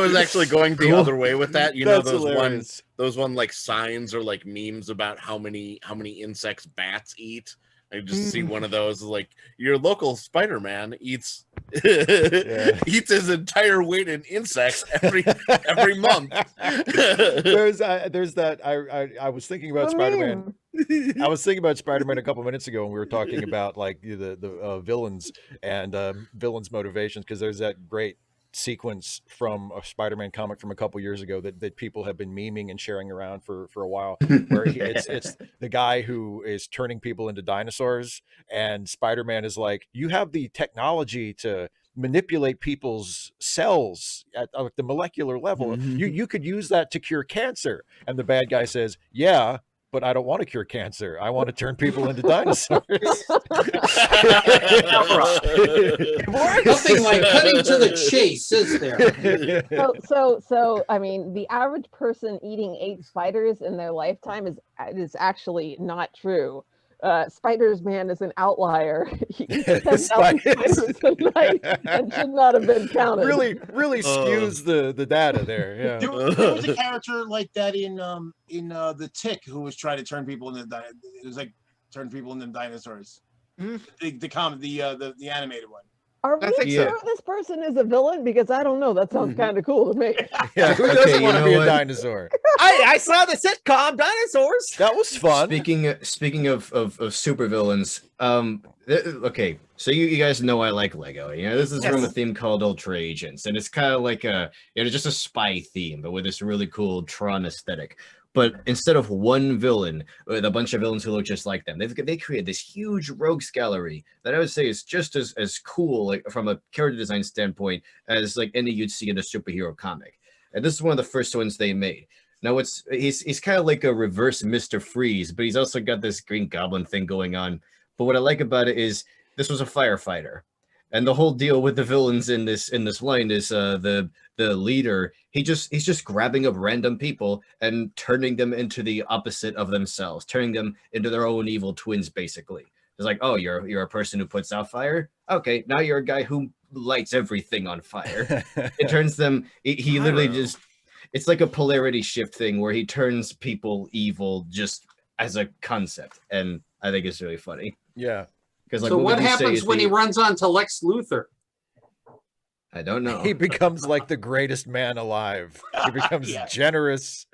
was actually going the other way with that. That's those like signs or like memes about how many insects bats eat. I just see one of those like your local Spider-Man eats his entire weight in insects every month. There's that I was thinking about Spider-Man. I was thinking about Spider-Man a couple minutes ago when we were talking about like the villains and villains' motivations, because there's that great sequence from a Spider-Man comic from a couple years ago that people have been memeing and sharing around for a while, where it's the guy who is turning people into dinosaurs, and Spider-Man is like, "You have the technology to manipulate people's cells at the molecular level. You could use that to cure cancer." And the bad guy says, "Yeah, but I don't want to cure cancer. I want to turn people into dinosaurs." Nothing like cutting to the chase, is there? So I mean, the average person eating 8 spiders in their lifetime is actually not true. Spider-Man is an outlier. He eats 10,000 spiders a night and should not have been counted. Really skews the data there. Yeah. There was a character like that in The Tick who was trying to turn people into turn people into dinosaurs. The animated one. Are we sure this person is a villain? Because I don't know. That sounds kind of cool to me. Yeah, who doesn't want to be a dinosaur? I saw the sitcom Dinosaurs. That was fun. Speaking of supervillains, okay, so you guys know I like Lego. This is from a theme called Ultra Agents, and it's kind of like just a spy theme, but with this really cool Tron aesthetic. But instead of one villain with a bunch of villains who look just like them, they created this huge rogues gallery that I would say is just as cool, like from a character design standpoint, as like any you'd see in a superhero comic. And this is one of the first ones they made. Now he's kind of like a reverse Mr. Freeze, but he's also got this Green Goblin thing going on. But what I like about it is this was a firefighter. And the whole deal with the villains in this line is the leader, he's just grabbing up random people and turning them into the opposite of themselves, turning them into their own evil twins, basically. It's like, oh, you're a person who puts out fire? Okay, now you're a guy who lights everything on fire. It turns them, he literally just, it's like a polarity shift thing where he turns people evil just as a concept. And I think it's really funny. Yeah. Like, so what happens when he runs onto Lex Luthor? I don't know. He becomes like the greatest man alive. He becomes generous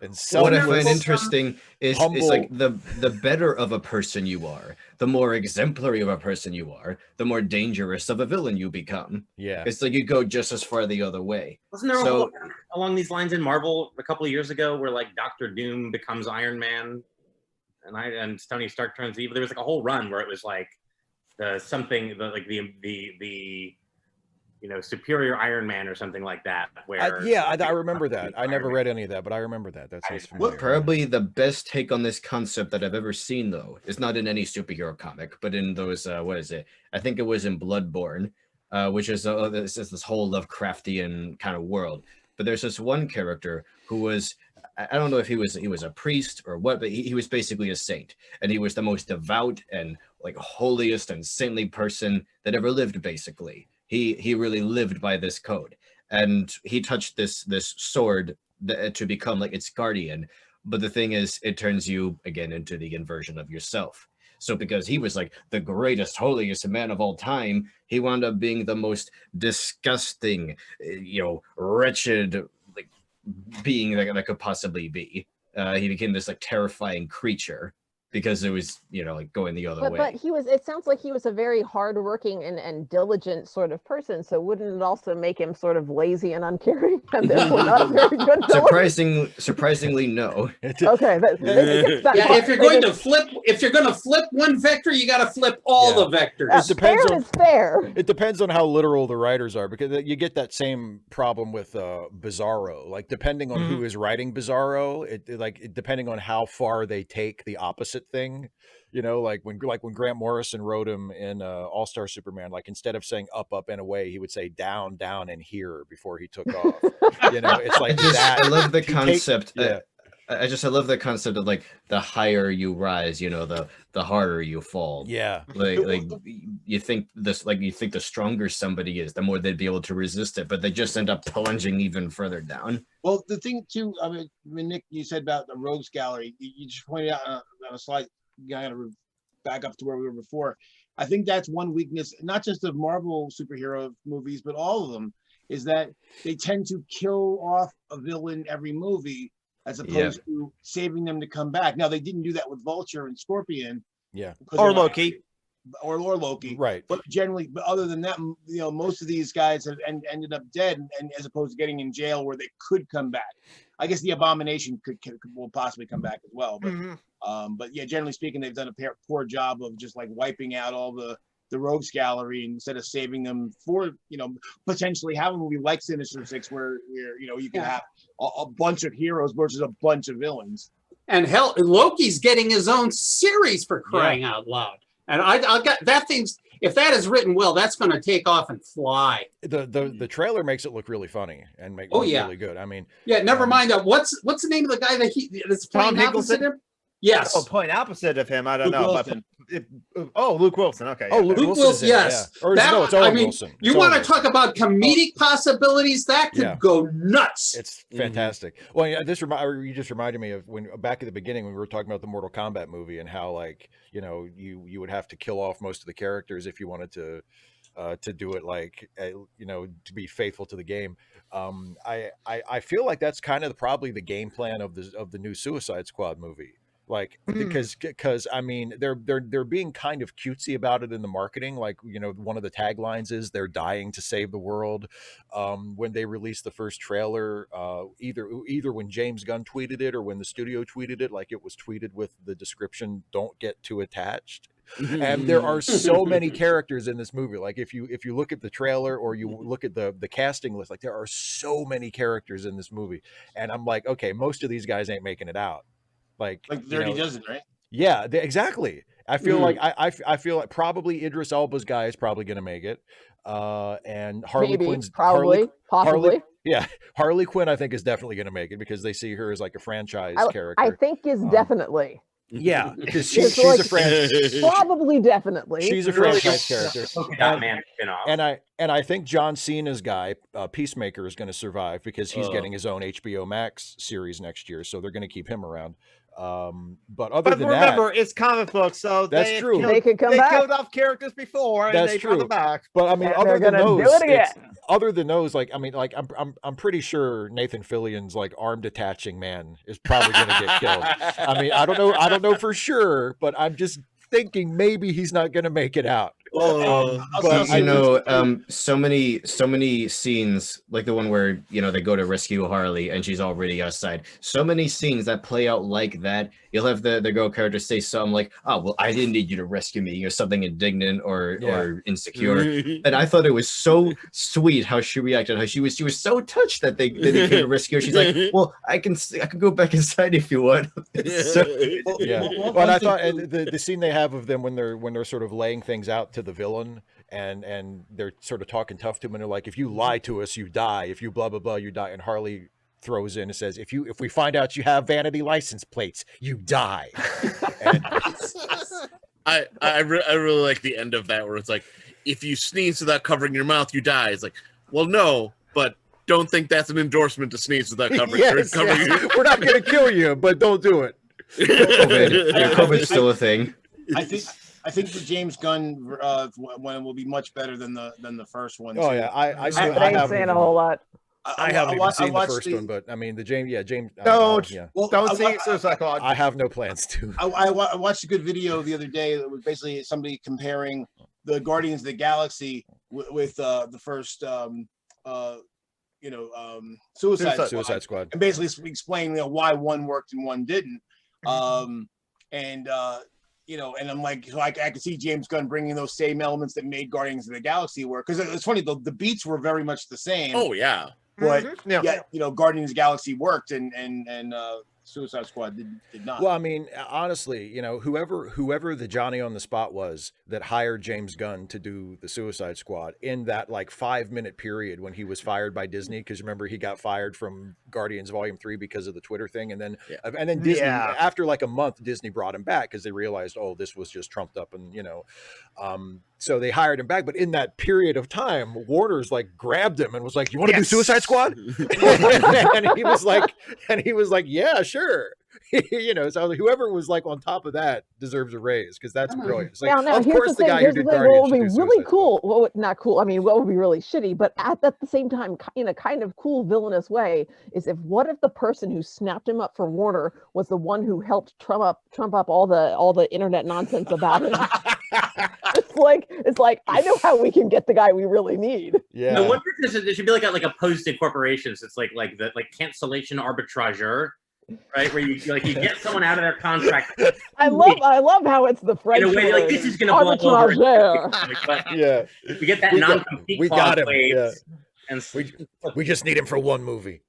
and selfless. What I find interesting is like the better of a person you are, the more exemplary of a person you are, the more dangerous of a villain you become. Yeah. It's like you go just as far the other way. Wasn't there a whole, along these lines in Marvel a couple of years ago where like Dr. Doom becomes Iron Man and Tony Stark turns evil? There was like a whole run where it was like the superior Iron Man or something like that. Where I remember that. I never read any of that, but I remember that. That sounds familiar. Probably the best take on this concept that I've ever seen, though, is not in any superhero comic, but in those what is it? I think it was in Bloodborne, which is this whole Lovecraftian kind of world. But there's this one character who was, I don't know if he was a priest or what, but he was basically a saint, and he was the most devout and like holiest and saintly person that ever lived. Basically, he really lived by this code, and he touched this sword to become like its guardian. But the thing is, it turns you again into the inversion of yourself. So because he was like the greatest, holiest man of all time, he wound up being the most disgusting, wretched being that could possibly be. He became this like terrifying creature because it was, you know, like going the other way. But he was, it sounds like he was a very hardworking and diligent sort of person. So wouldn't it also make him sort of lazy and uncaring and therefore not a very good villain? Surprisingly, no. Okay. If you're gonna flip one vector, you got to flip all the vectors. It depends fair on, is fair. It depends on how literal the writers are, because you get that same problem with Bizarro. Like, depending on who is writing Bizarro, it depending on how far they take the opposite thing. You know, like when Grant Morrison wrote him in All-Star Superman, like instead of saying up, up, and away, he would say down, down, and here before he took off. You know, it's like that. I love the concept. I love the concept of like the higher you rise, you know, the harder you fall. Yeah. Like you think the stronger somebody is, the more they'd be able to resist it, but they just end up plunging even further down. Well, the thing too, I mean, Nick, you said about the rogues gallery, you just pointed out on a slide, you got to back up to where we were before. I think that's one weakness, not just of Marvel superhero movies, but all of them, is that they tend to kill off a villain every movie, as opposed to saving them to come back. Now, they didn't do that with Vulture and Scorpion. Yeah. Or Loki. Or Loki. Right. But generally, but other than that, you know, most of these guys have ended up dead, and as opposed to getting in jail where they could come back. I guess the Abomination will possibly come back as well. But yeah, generally speaking, they've done a poor job of just like wiping out all the rogues gallery instead of saving them for, you know, potentially having a movie like Sinister Six where you know, you can have a bunch of heroes versus a bunch of villains. And hell, Loki's getting his own series, for crying out loud. And I'll get that thing's, if that is written well, that's going to take off and fly. The trailer makes it look really funny and make it look really good. I mean, never mind. What's the name of the guy that's playing opposite him? Yes. Oh, point opposite of him. I don't know. Luke Wilson. Okay. Oh, Luke Wilson. Yes. Yeah. Or no, it's Owen Wilson. You want to talk about comedic possibilities? That could go nuts. It's fantastic. Well, yeah, you just reminded me of when back at the beginning when we were talking about the Mortal Kombat movie and how, like, you know, you would have to kill off most of the characters if you wanted to do it, like, you know, to be faithful to the game. I feel like that's kind of probably the game plan of the new Suicide Squad movie. Like, because I mean, they're being kind of cutesy about it in the marketing. Like, you know, one of the taglines is they're dying to save the world. When they released the first trailer, either when James Gunn tweeted it or when the studio tweeted it, like it was tweeted with the description, "Don't get too attached." And there are so many characters in this movie. Like if you look at the trailer or you look at the casting list, like there are so many characters in this movie. And I'm like, okay, most of these guys ain't making it out. Like Dirty Dozen, right? Yeah, exactly. I feel like I feel like probably Idris Elba's guy is probably going to make it, and Harley Quinn's possibly. Harley Quinn I think is definitely going to make it because they see her as like a franchise character. I think is definitely. Yeah, because she's a franchise. Probably, definitely. She's a franchise character. And I think John Cena's guy, Peacemaker, is going to survive because he's getting his own HBO Max series next year, so they're going to keep him around. But remember, it's comic books, so that's true. They could come back. They killed off characters before, and they come back. But I mean, other than those, like I mean, like I'm pretty sure Nathan Fillion's like arm detaching man is probably going to get killed. I mean, I don't know for sure, but I'm just thinking maybe he's not going to make it out. But you know, so many scenes like the one where, you know, they go to rescue Harley and she's already outside. So many scenes that play out like that. You'll have the girl character say something like, "Oh, well, I didn't need you to rescue me," or something indignant or insecure. And I thought it was so sweet how she reacted. How she was so touched that they came to rescue her. She's like, "Well, I can go back inside if you want." But I thought the scene they have of them when they're sort of laying things out to the villain and they're sort of talking tough to him and they're like, "If you lie to us, you die. If you blah blah blah, you die." And Harley throws in and says, if we find out you have vanity license plates, you die. And I really like the end of that where it's like, if you sneeze without covering your mouth, you die. It's like, well, no, but don't think that's an endorsement to sneeze without covering your mouth. We're not going to kill you, but don't do it. COVID's still a thing. I think the James Gunn one will be much better than the first one. Oh too. yeah, I ain't saying a whole lot. I haven't even seen the first one, but I mean the James. Don't see Suicide Squad. I have no plans to. I watched a good video the other day that was basically somebody comparing the Guardians of the Galaxy with the first Suicide Squad, and basically explaining why one worked and one didn't. And I'm like, so I could see James Gunn bringing those same elements that made Guardians of the Galaxy work, because it's funny, the beats were very much the same. Oh yeah, but Guardians of the Galaxy worked and Suicide Squad did not. Well, I mean, honestly, whoever the Johnny on the spot was that hired James Gunn to do the Suicide Squad in that like 5-minute period when he was fired by Disney, because remember he got fired from Guardians Volume 3 because of the Twitter thing, and then Disney after like a month, Disney brought him back because they realized, oh, this was just trumped up, and so they hired him back. But in that period of time, Warner's like grabbed him and was like, "You want to do Suicide Squad?" and he was like, "Yeah, sure." So whoever was like on top of that deserves a raise, because that's brilliant. It's like, of course, the guy who did Guardians what would be really cool. Well, not cool. I mean, what would be really shitty, but at the same time, in a kind of cool villainous way, is what if the person who snapped him up for Warner was the one who helped trump up all the internet nonsense about him? It's like I know how we can get the guy we really need. Yeah. No wonder there should be like a post in corporations. It's like the cancellation arbitrageur. Right, where you get someone out of their contract. I love how it's the French. In a way, like this is going to blow over. Yeah, we get that non-compete. We got him. Yeah. And we just need him for one movie.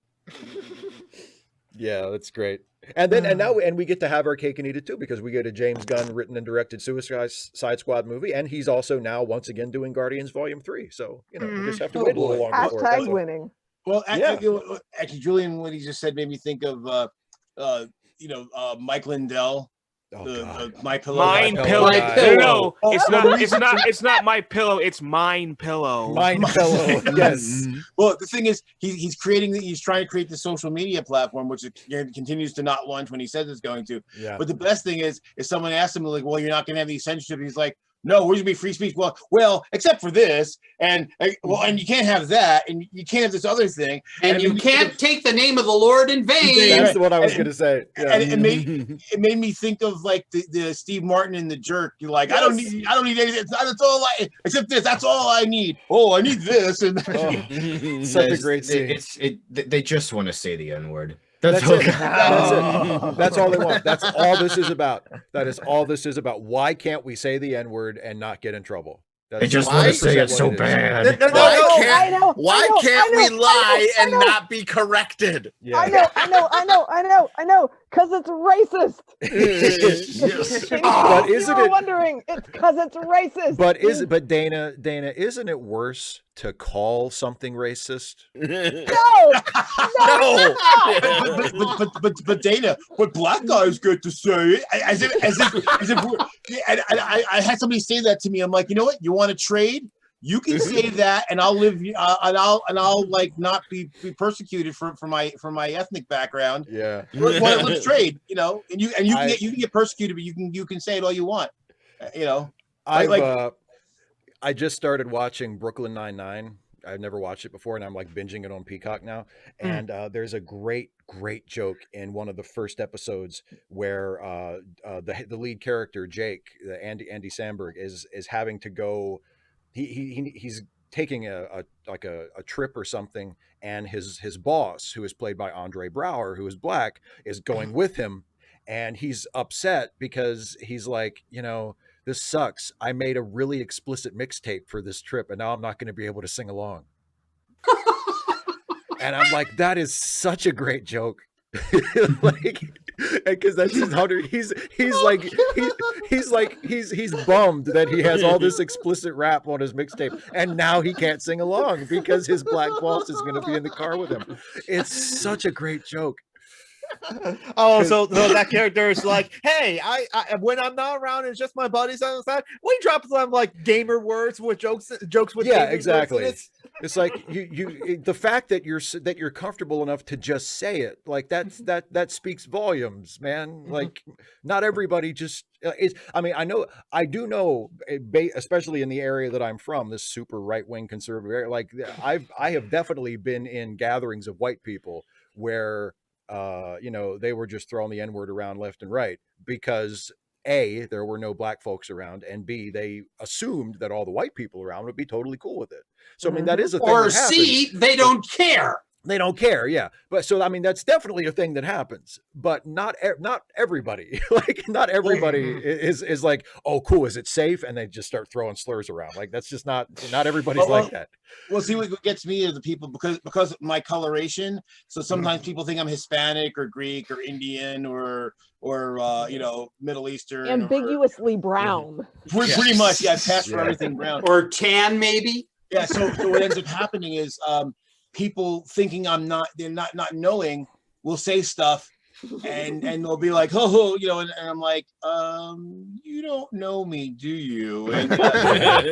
Yeah, that's great. And then and we get to have our cake and eat it too, because we get a James Gunn written and directed Suicide Squad movie, and he's also now once again doing Guardians Volume 3. So we just have to wait a little longer. Hashtag winning. Well, actually, Julian, what he just said made me think of Mike Lindell. My Pillow. Mind Pillow. No, it's not My Pillow. It's Mind Pillow. Mind Pillow. Yes. Well, the thing is, he's trying to create the social media platform, which continues to not launch when he says it's going to. Yeah. But the best thing is someone asks him like, "Well, you're not going to have any censorship." He's like, "No, we're going to be free speech." Well, except for this, and you can't have that, and you can't have this other thing, and you can't take the name of the Lord in vain. That's what I was going to say. Yeah. And it made me think of like the Steve Martin in The Jerk. You're like, yes. I don't need anything. That's all except this. That's all I need. Oh, I need this. And such a great scene. They just want to say the N-word. That's it. That's all they want. That's all this is about. That is all this is about. Why can't we say the N-word and not get in trouble? They just want to say it so bad. Why can't we lie and not be corrected? Yeah. I know. Because it's racist. Yes. But isn't it wondering? It's because it's racist. But Dana, isn't it worse to call something racist? No. But Dana, what black guys get to say it as if I had somebody say that to me. I'm like, you know what? You want to trade? You can say that, and I'll live, and I'll like not be persecuted for my ethnic background. Yeah, let's trade. And you can get persecuted, but you can say it all you want. I just started watching Brooklyn Nine-Nine. I've never watched it before, and I'm like binging it on Peacock now. And there's a great joke in one of the first episodes where the lead character Jake, Andy Samberg, is having to go. He's taking a trip or something, and his boss, who is played by Andre Braugher, who is black, is going with him, and he's upset because he's like, this sucks. I made a really explicit mixtape for this trip, and now I'm not going to be able to sing along. And I'm like, that is such a great joke. Because that's his hunter. He's bummed that he has all this explicit rap on his mixtape, and now he can't sing along because his black boss is going to be in the car with him. It's such a great joke. Oh, so that character is like, hey, I when I'm not around, it's just my buddies on the side. We drop some like gamer words with jokes with exactly. It's like the fact that you're comfortable enough to just say it, like that speaks volumes, man. Like not everybody just is. I mean, I do know, especially in the area that I'm from, this super right-wing conservative area. Like I have definitely been in gatherings of white people where they were just throwing the N-word around left and right because A, there were no black folks around, and B, they assumed that all the white people around would be totally cool with it. So I mean, that is a thing. Or C, they don't care. They don't care, yeah. But so I mean, that's definitely a thing that happens, but not everybody. Like not everybody is like, oh, cool, is it safe? And they just start throwing slurs around. Like that's just not everybody's like that. Well, see, what gets me is the people because of my coloration. So sometimes people think I'm Hispanic or Greek or Indian or Middle Eastern, ambiguously brown. Pretty much, yeah. I pass for everything brown or tan, maybe. Yeah. So what ends up happening is people thinking I'm not, they're not knowing, will say stuff, and they'll be like, oh, and I'm like, you don't know me, do you? And and then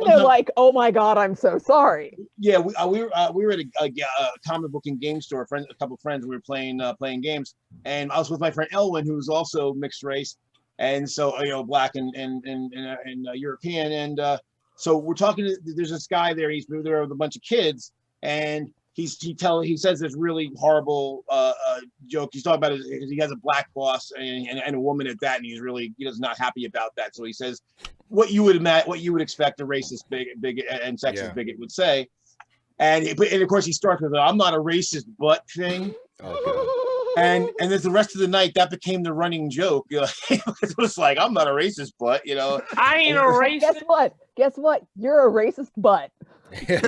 they're like, oh my god, I'm so sorry. Yeah, we were at a comic book and game store. A couple of friends, we were playing games, and I was with my friend Elwin, who's also mixed race, and so black and European, and so we're talking. There's this guy there. He's there with a bunch of kids, and he says this really horrible joke. He's talking about he has a black boss and a woman at that, and he's not happy about that. So he says what you would expect a racist bigot and sexist bigot would say, and of course he starts with I'm not a racist but thing. Okay. And then the rest of the night that became the running joke. It was like, I'm not a racist, but I ain't a racist. Guess what? You're a racist, but it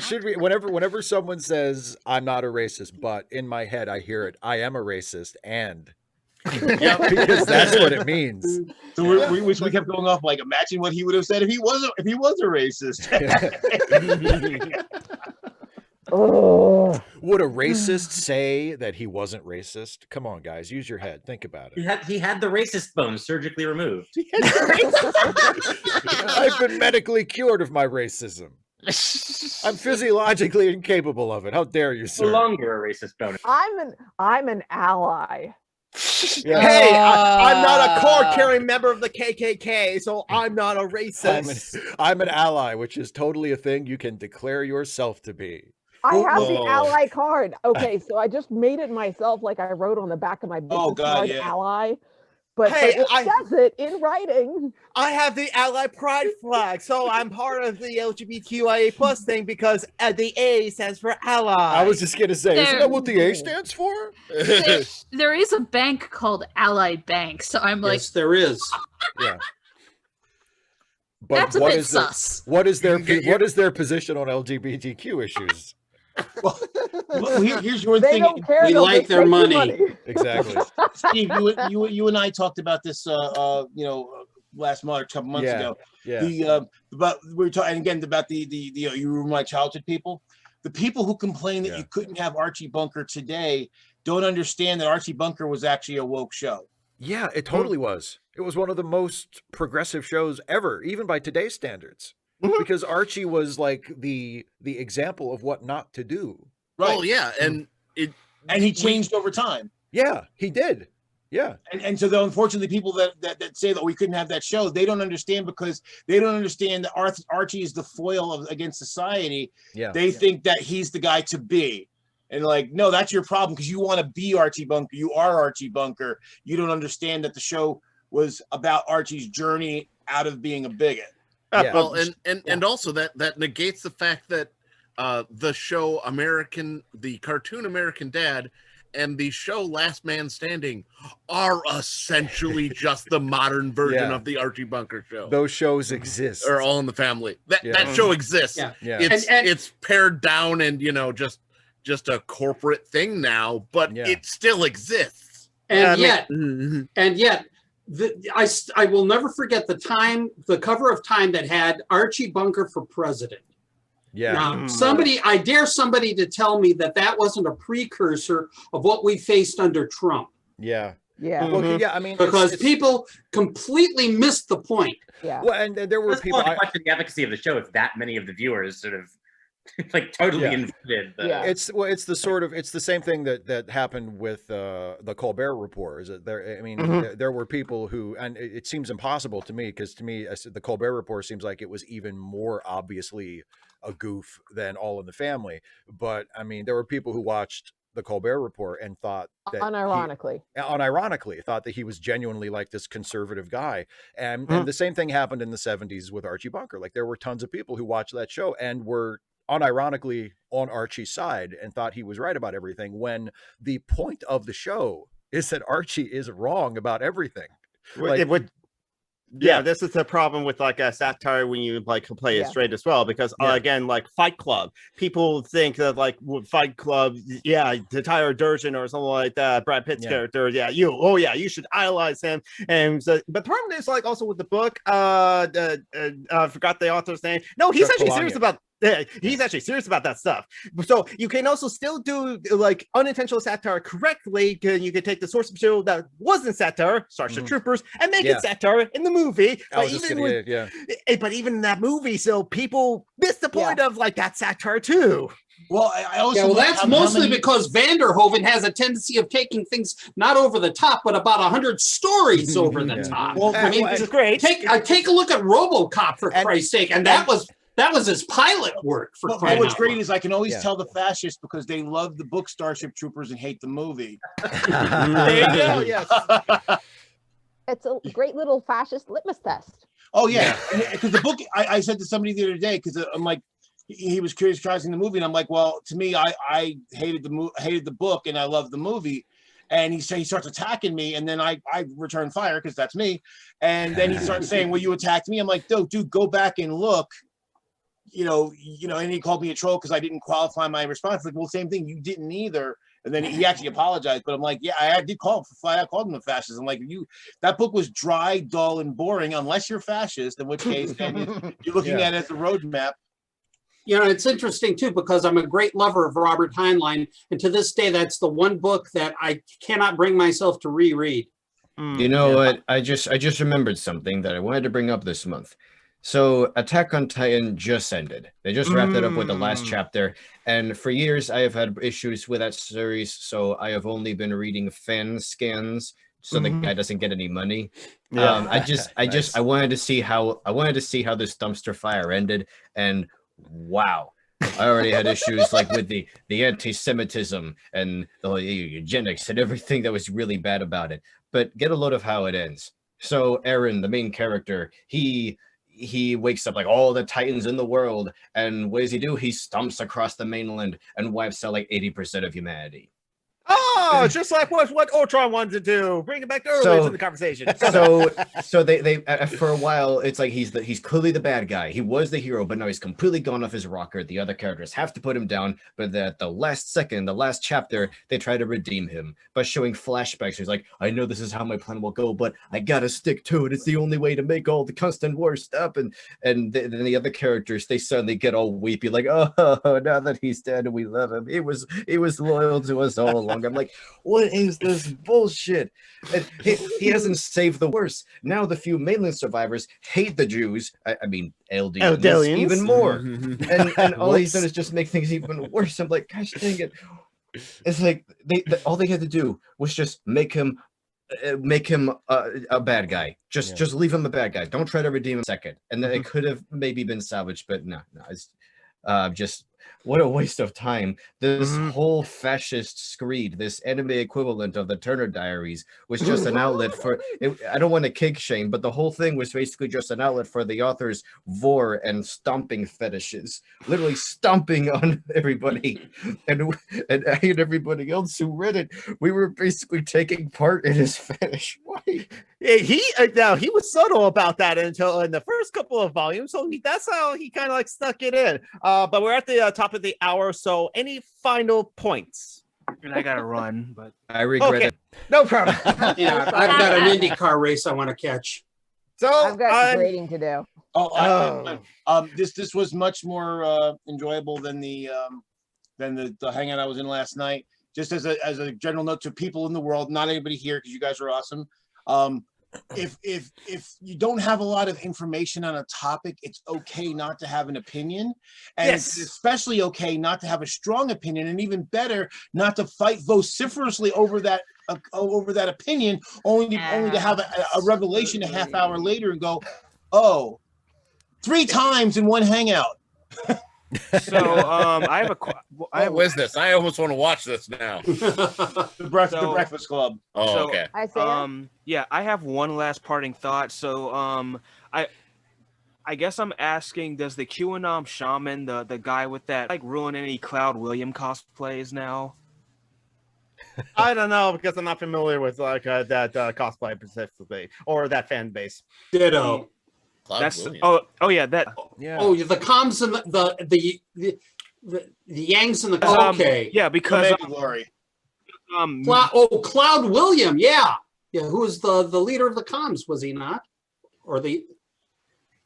should be whenever someone says I'm not a racist, but in my head I hear it, I am a racist, and because that's what it means. So we kept going off like, imagine what he would have said if he was a racist. Oh. Would a racist say that he wasn't racist? Come on, guys, use your head. Think about it. He had the racist bone surgically removed. I've been medically cured of my racism. I'm physiologically incapable of it. How dare you, sir? No longer a racist bone. I'm an ally. Yeah. Hey, I'm not a card-carrying member of the KKK, so I'm not a racist. I'm an ally, which is totally a thing you can declare yourself to be. I have the ally card. Okay, so I just made it myself, like I wrote on the back of my business card, ally. But, hey, it says it in writing. I have the ally pride flag, so I'm part of the LGBTQIA plus thing because the A stands for ally. I was just gonna say, isn't that what the A stands for? There is a bank called Ally Bank, so I'm like, yes, there is. Yeah. But that's a bit sus. What is their position on LGBTQ issues? Well, here's your they thing. Don't care, we like their money. Exactly. Steve, you and I talked about this, last month or a couple months ago. Yeah. But we were talking again about the you were my childhood people. The people who complain that you couldn't have Archie Bunker today don't understand that Archie Bunker was actually a woke show. Yeah, it totally was. It was one of the most progressive shows ever, even by today's standards. Because Archie was like the example of what not to do. Right. Well, yeah, and he changed over time. Yeah, he did. Yeah. And so unfortunately people that say that we couldn't have that show, they don't understand because they don't understand that Archie is the foil against society. Yeah. They think that he's the guy to be. And like, no, that's your problem because you want to be Archie Bunker. You are Archie Bunker. You don't understand that the show was about Archie's journey out of being a bigot. Yeah. Well, and also that negates the fact that the show the cartoon American Dad and the show Last Man Standing are essentially just the modern version of the Archie Bunker show. Those shows exist. Or All in the Family. That show exists. Yeah. It's pared down and just a corporate thing now, but it still exists. And yet. I will never forget the cover of Time that had Archie Bunker for president. Yeah. Now, I dare somebody to tell me that that wasn't a precursor of what we faced under Trump. Yeah. Yeah. Well, yeah, I mean, because people completely missed the point. Yeah. Well, and there were people. I question the efficacy of the show if that many of the viewers sort of like totally invited. It's the same thing that happened with the Colbert Report. Is it there? I mean, there were people who, and it seems impossible to me because to me the Colbert Report seems like it was even more obviously a goof than All in the Family. But I mean, there were people who watched the Colbert Report and thought that unironically thought that he was genuinely like this conservative guy. And the same thing happened in the 70s with Archie Bunker. Like there were tons of people who watched that show and were unironically on Archie's side and thought he was right about everything, when the point of the show is that Archie is wrong about everything. Yeah, this is the problem with like a satire when you like play it straight as well, because again, like Fight Club, people think that like Fight Club, Tyler Durden or something like that, Brad Pitt's character, you should idolize him. And so, but the problem is like also with the book, I forgot the author's name. No, he's actually serious about. He's actually serious about that stuff. So you can also still do like unintentional satire correctly. You can take the source material that wasn't satire, Starship Troopers, and make it satire in the movie. But even in that movie, so people miss the point of like that satire too. Well, I also that's mostly because Vanderhoven has a tendency of taking things not over the top, but about 100 stories over the top. Well, I mean, this is great. Take a look at RoboCop for Christ's sake, and that was his pilot work. What's great is I can always tell the fascists because they love the book Starship Troopers and hate the movie. There you go. Yes, it's a great little fascist litmus test. Oh yeah, because the book. I said to somebody the other day because I'm like, he was criticizing the movie, and I'm like, well, to me, I hated the book, and I love the movie. And he starts attacking me, and then I return fire because that's me. And then he starts saying, well, you attacked me. I'm like, dude, go back and look. And he called me a troll because I didn't qualify my response. Like, well, same thing, you didn't either. And then he actually apologized, but I'm like, yeah, I did call him. I called him a fascist. I'm like, that book was dry, dull, and boring, unless you're fascist, in which case then you're looking at it as a roadmap. It's interesting too, because I'm a great lover of Robert Heinlein, and to this day, that's the one book that I cannot bring myself to reread. You know what? I just remembered something that I wanted to bring up this month. So Attack on Titan just ended. They just wrapped it up with the last chapter. And for years, I have had issues with that series. So I have only been reading fan scans so the guy doesn't get any money. I wanted to see how this dumpster fire ended. And wow, I already had issues like with the anti-Semitism and the eugenics and everything that was really bad about it. But get a load of how it ends. So Eren, the main character, he wakes up like all the Titans in the world, and what does he do? He stomps across the mainland and wipes out like 80% of humanity. Oh, just like what Ultron wanted to do. Bring it back earlier to the conversation. So they for a while, it's like he's clearly the bad guy. He was the hero, but now he's completely gone off his rocker. The other characters have to put him down, but at the last second, the last chapter, they try to redeem him by showing flashbacks. He's like, I know this is how my plan will go, but I gotta stick to it. It's the only way to make all the constant war stop. And then the other characters, they suddenly get all weepy, like, oh, now that he's dead and we love him, he was loyal to us all along. I'm like, what is this bullshit? And he hasn't saved the worst. Now the few mainland survivors hate the Jews. I mean, Eldians even more. And all he's done is just make things even worse. I'm like, gosh dang it. It's like all they had to do was just make him a bad guy. Just leave him a bad guy. Don't try to redeem him second. And then it could have maybe been salvaged, but no. It's just what a waste of time. This whole fascist screed, this anime equivalent of the Turner Diaries, was just an outlet for it. I don't want to kink shame, but the whole thing was basically just an outlet for the author's vor and stomping fetishes, literally stomping on everybody. And I and everybody else who read it, we were basically taking part in his fetish. Why? He was subtle about that until in the first couple of volumes, so that's how he kind of like stuck it in. But we're at the top of the hour, so any final points? And I gotta run, but I regret it. No problem. Yeah, I've got an IndyCar race I want to catch. So I've got grading to do. This was much more enjoyable than the hangout I was in last night. Just as a general note to people in the world, not anybody here, because you guys are awesome. If you don't have a lot of information on a topic, it's okay not to have an opinion, and it's especially okay not to have a strong opinion, and even better, not to fight vociferously over that opinion, only to have a revelation a half hour later and go, oh, 3 times in one hangout. So what is this? I almost want to watch this now. The Breakfast Club. Oh, okay. Yeah, I have one last parting thought. So I guess I'm asking, does the QAnon shaman, the guy with that, like, ruin any Cloud William cosplays now? I don't know, because I'm not familiar with that cosplay specifically, or that fan base. Ditto. That's William. oh yeah, that Oh, the comms and the Yangs and the okay. Yeah, because glory. Cloud William, yeah, who was the leader of the comms, was he not? Or the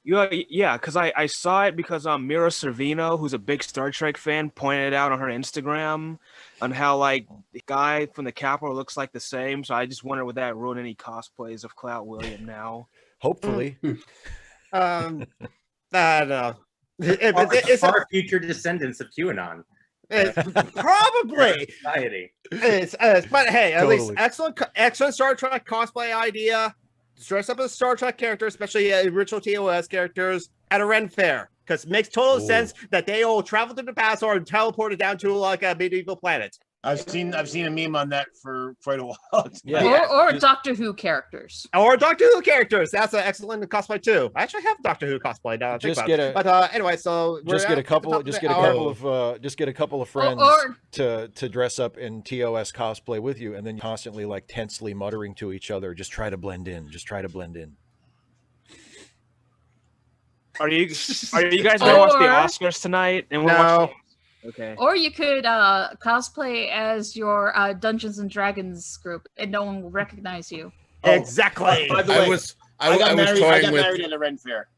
yeah, because I saw it because Mira Servino, who's a big Star Trek fan, pointed it out on her Instagram on how, like, the guy from the Capitol looks like the same. So I just wonder, would that ruin any cosplays of Cloud William now? Hopefully. I don't know. It's our future descendants of QAnon. Probably. Society. But hey, at Totally. least excellent Star Trek cosplay idea. Dress up as a Star Trek character, especially original TOS characters, at a Ren fair, because it makes total sense that they all travel to the past or teleported down to like a medieval planet. I've seen a meme on that for quite a while. Yeah. Or Doctor Who characters. Or Doctor Who characters. That's an excellent cosplay too. I actually have Doctor Who cosplay now. But anyway, so just get a couple of friends to dress up in TOS cosplay with you, and then constantly, like, tensely muttering to each other, just try to blend in. Just try to blend in. Are you guys gonna watch the Oscars tonight? And we'll watch Okay. Or you could cosplay as your Dungeons and Dragons group, and no one will recognize you. Exactly. By the way, I got married at a Ren fair.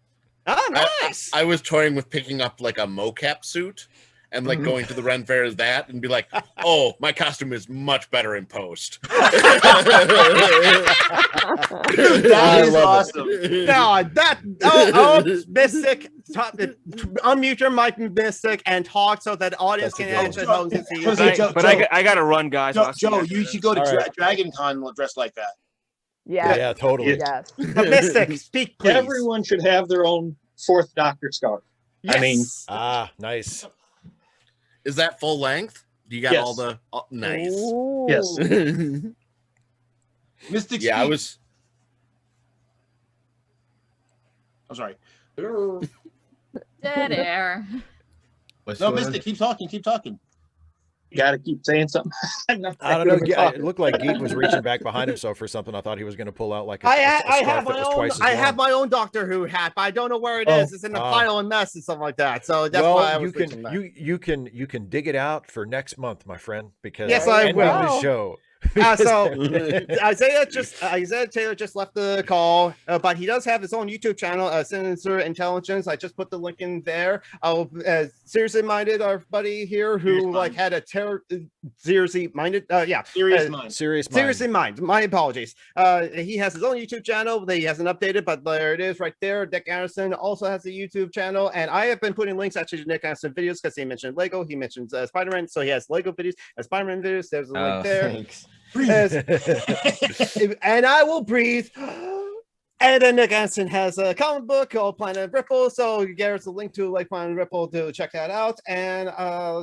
Oh, nice. I was toying with picking up like a mocap suit and like going to the Ren fair as that and be like, oh, my costume is much better in post. That is awesome. No, Mystic, unmute your mic, Mystic, and talk so that audience can see you. But I got to run, guys. Joe, you should go to Dragon Con dressed like that. Yeah, totally. Yes. Mystic, speak, please. Everyone should have their own 4th Doctor scarf. Yes. I mean, nice. Is that full length? Do you got all the nice? Ooh. Yes. Mystic. Yeah, I was. I'm sorry. Dead air. No, Mystic, keep talking. You got to keep saying something. I don't know. It looked like Geek was reaching back behind himself for something. I thought he was going to pull out like a scarf that was twice as long. I have my own Doctor Who hat, but I don't know where it is. It's in the pile and mess and stuff like that. So that's why I was you can dig it out for next month, my friend, because yes, I will. The show. So Isaiah Taylor just left the call, but he does have his own YouTube channel, Sinister Intelligence. I just put the link in there. Seriously minded, our buddy here who had a seriously minded, seriously mind. My apologies. He has his own YouTube channel that he hasn't updated, but there it is right there. Nick Anderson also has a YouTube channel, and I have been putting links actually to Nick Anderson videos because he mentioned Lego, he mentions Spider-Man, so he has Lego videos and Spider-Man videos. There's a link there. Thanks. And I will breathe. And then Nick Anson has a comic book called Planet Ripple, so there's a link to like Planet Ripple to check that out. And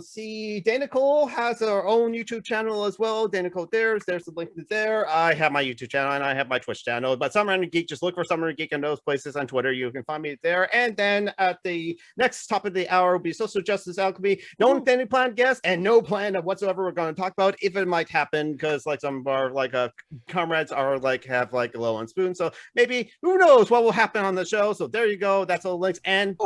see, Dana Cole has her own YouTube channel as well. Dana Cole there's a link to there. I have my YouTube channel and I have my Twitch channel. But Summer and Geek, just look for Summer and Geek in those places on Twitter. You can find me there. And then at the next top of the hour will be Social Justice Alchemy. No intended planned guests and no plan of whatsoever we're going to talk about if it might happen, because like some of our comrades are have low on spoon. So maybe who knows what will happen on the show. So there you go. That's all the links. And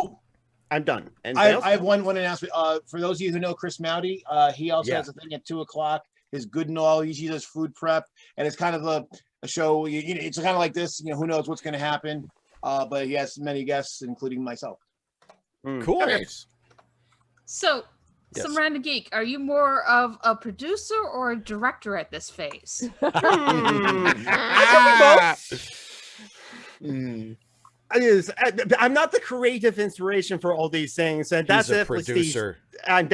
I'm done. And I have one announcement. For those of you who know Chris Mowdy, he also has a thing at 2:00. His Good and All. He does food prep, and it's kind of a show. It's kind of like this. Who knows what's going to happen. but he has many guests, including myself. Cool. Nice. So, Yes. some random geek, are you more of a producer or a director at this phase? I'm not the creative inspiration for all these things, and that's He's a definitely producer. That's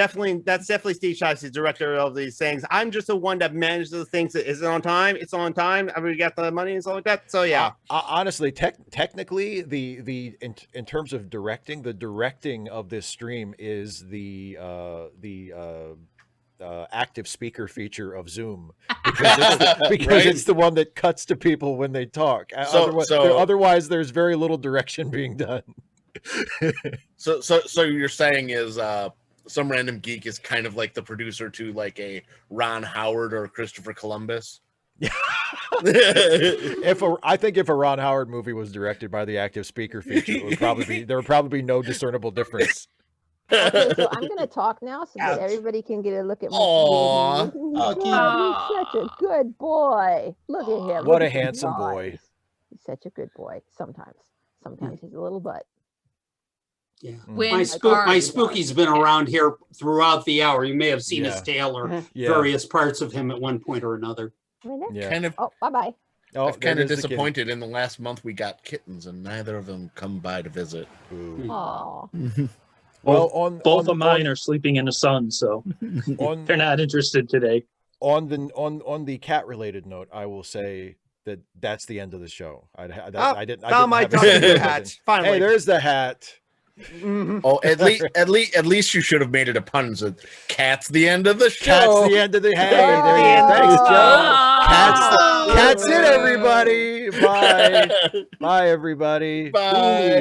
definitely Steve Shives, the director of these things. I'm just the one that manages the things. That is it on time? It's on time. I mean, we got the money and stuff like that. So yeah. Honestly, technically, in terms of directing, the directing of this stream is the active speaker feature of Zoom, because it's the one that cuts to people when they talk. Otherwise, there's very little direction being done. So you're saying is some random geek is kind of like the producer to like a Ron Howard or Christopher Columbus. I think if a Ron Howard movie was directed by the active speaker feature, there would probably be no discernible difference. Okay, so I'm gonna talk now so that everybody can get a look at my Aww. He's such a good boy. Look at him. What Look a at his handsome boy. eyes. He's such a good boy. Sometimes he's a little butt. Yeah. When My Spooky's been around here throughout the hour. You may have seen his tail or various parts of him at one point or another. Kind of. Oh, bye-bye. Oh, I'm kind of disappointed. In the last month, we got kittens, and neither of them come by to visit. Aw. Well, both of mine are sleeping in the sun, so they're not interested today. On the cat related note, I will say that's the end of the show. I didn't. My hat. Finally, hey, there's the hat. Oh, at least you should have made it a pun. So cat's the end of the show. Cat's the end of the. Hey, there you go. Thanks, Joe. Cat's it, everybody. Bye. Bye, everybody. Bye.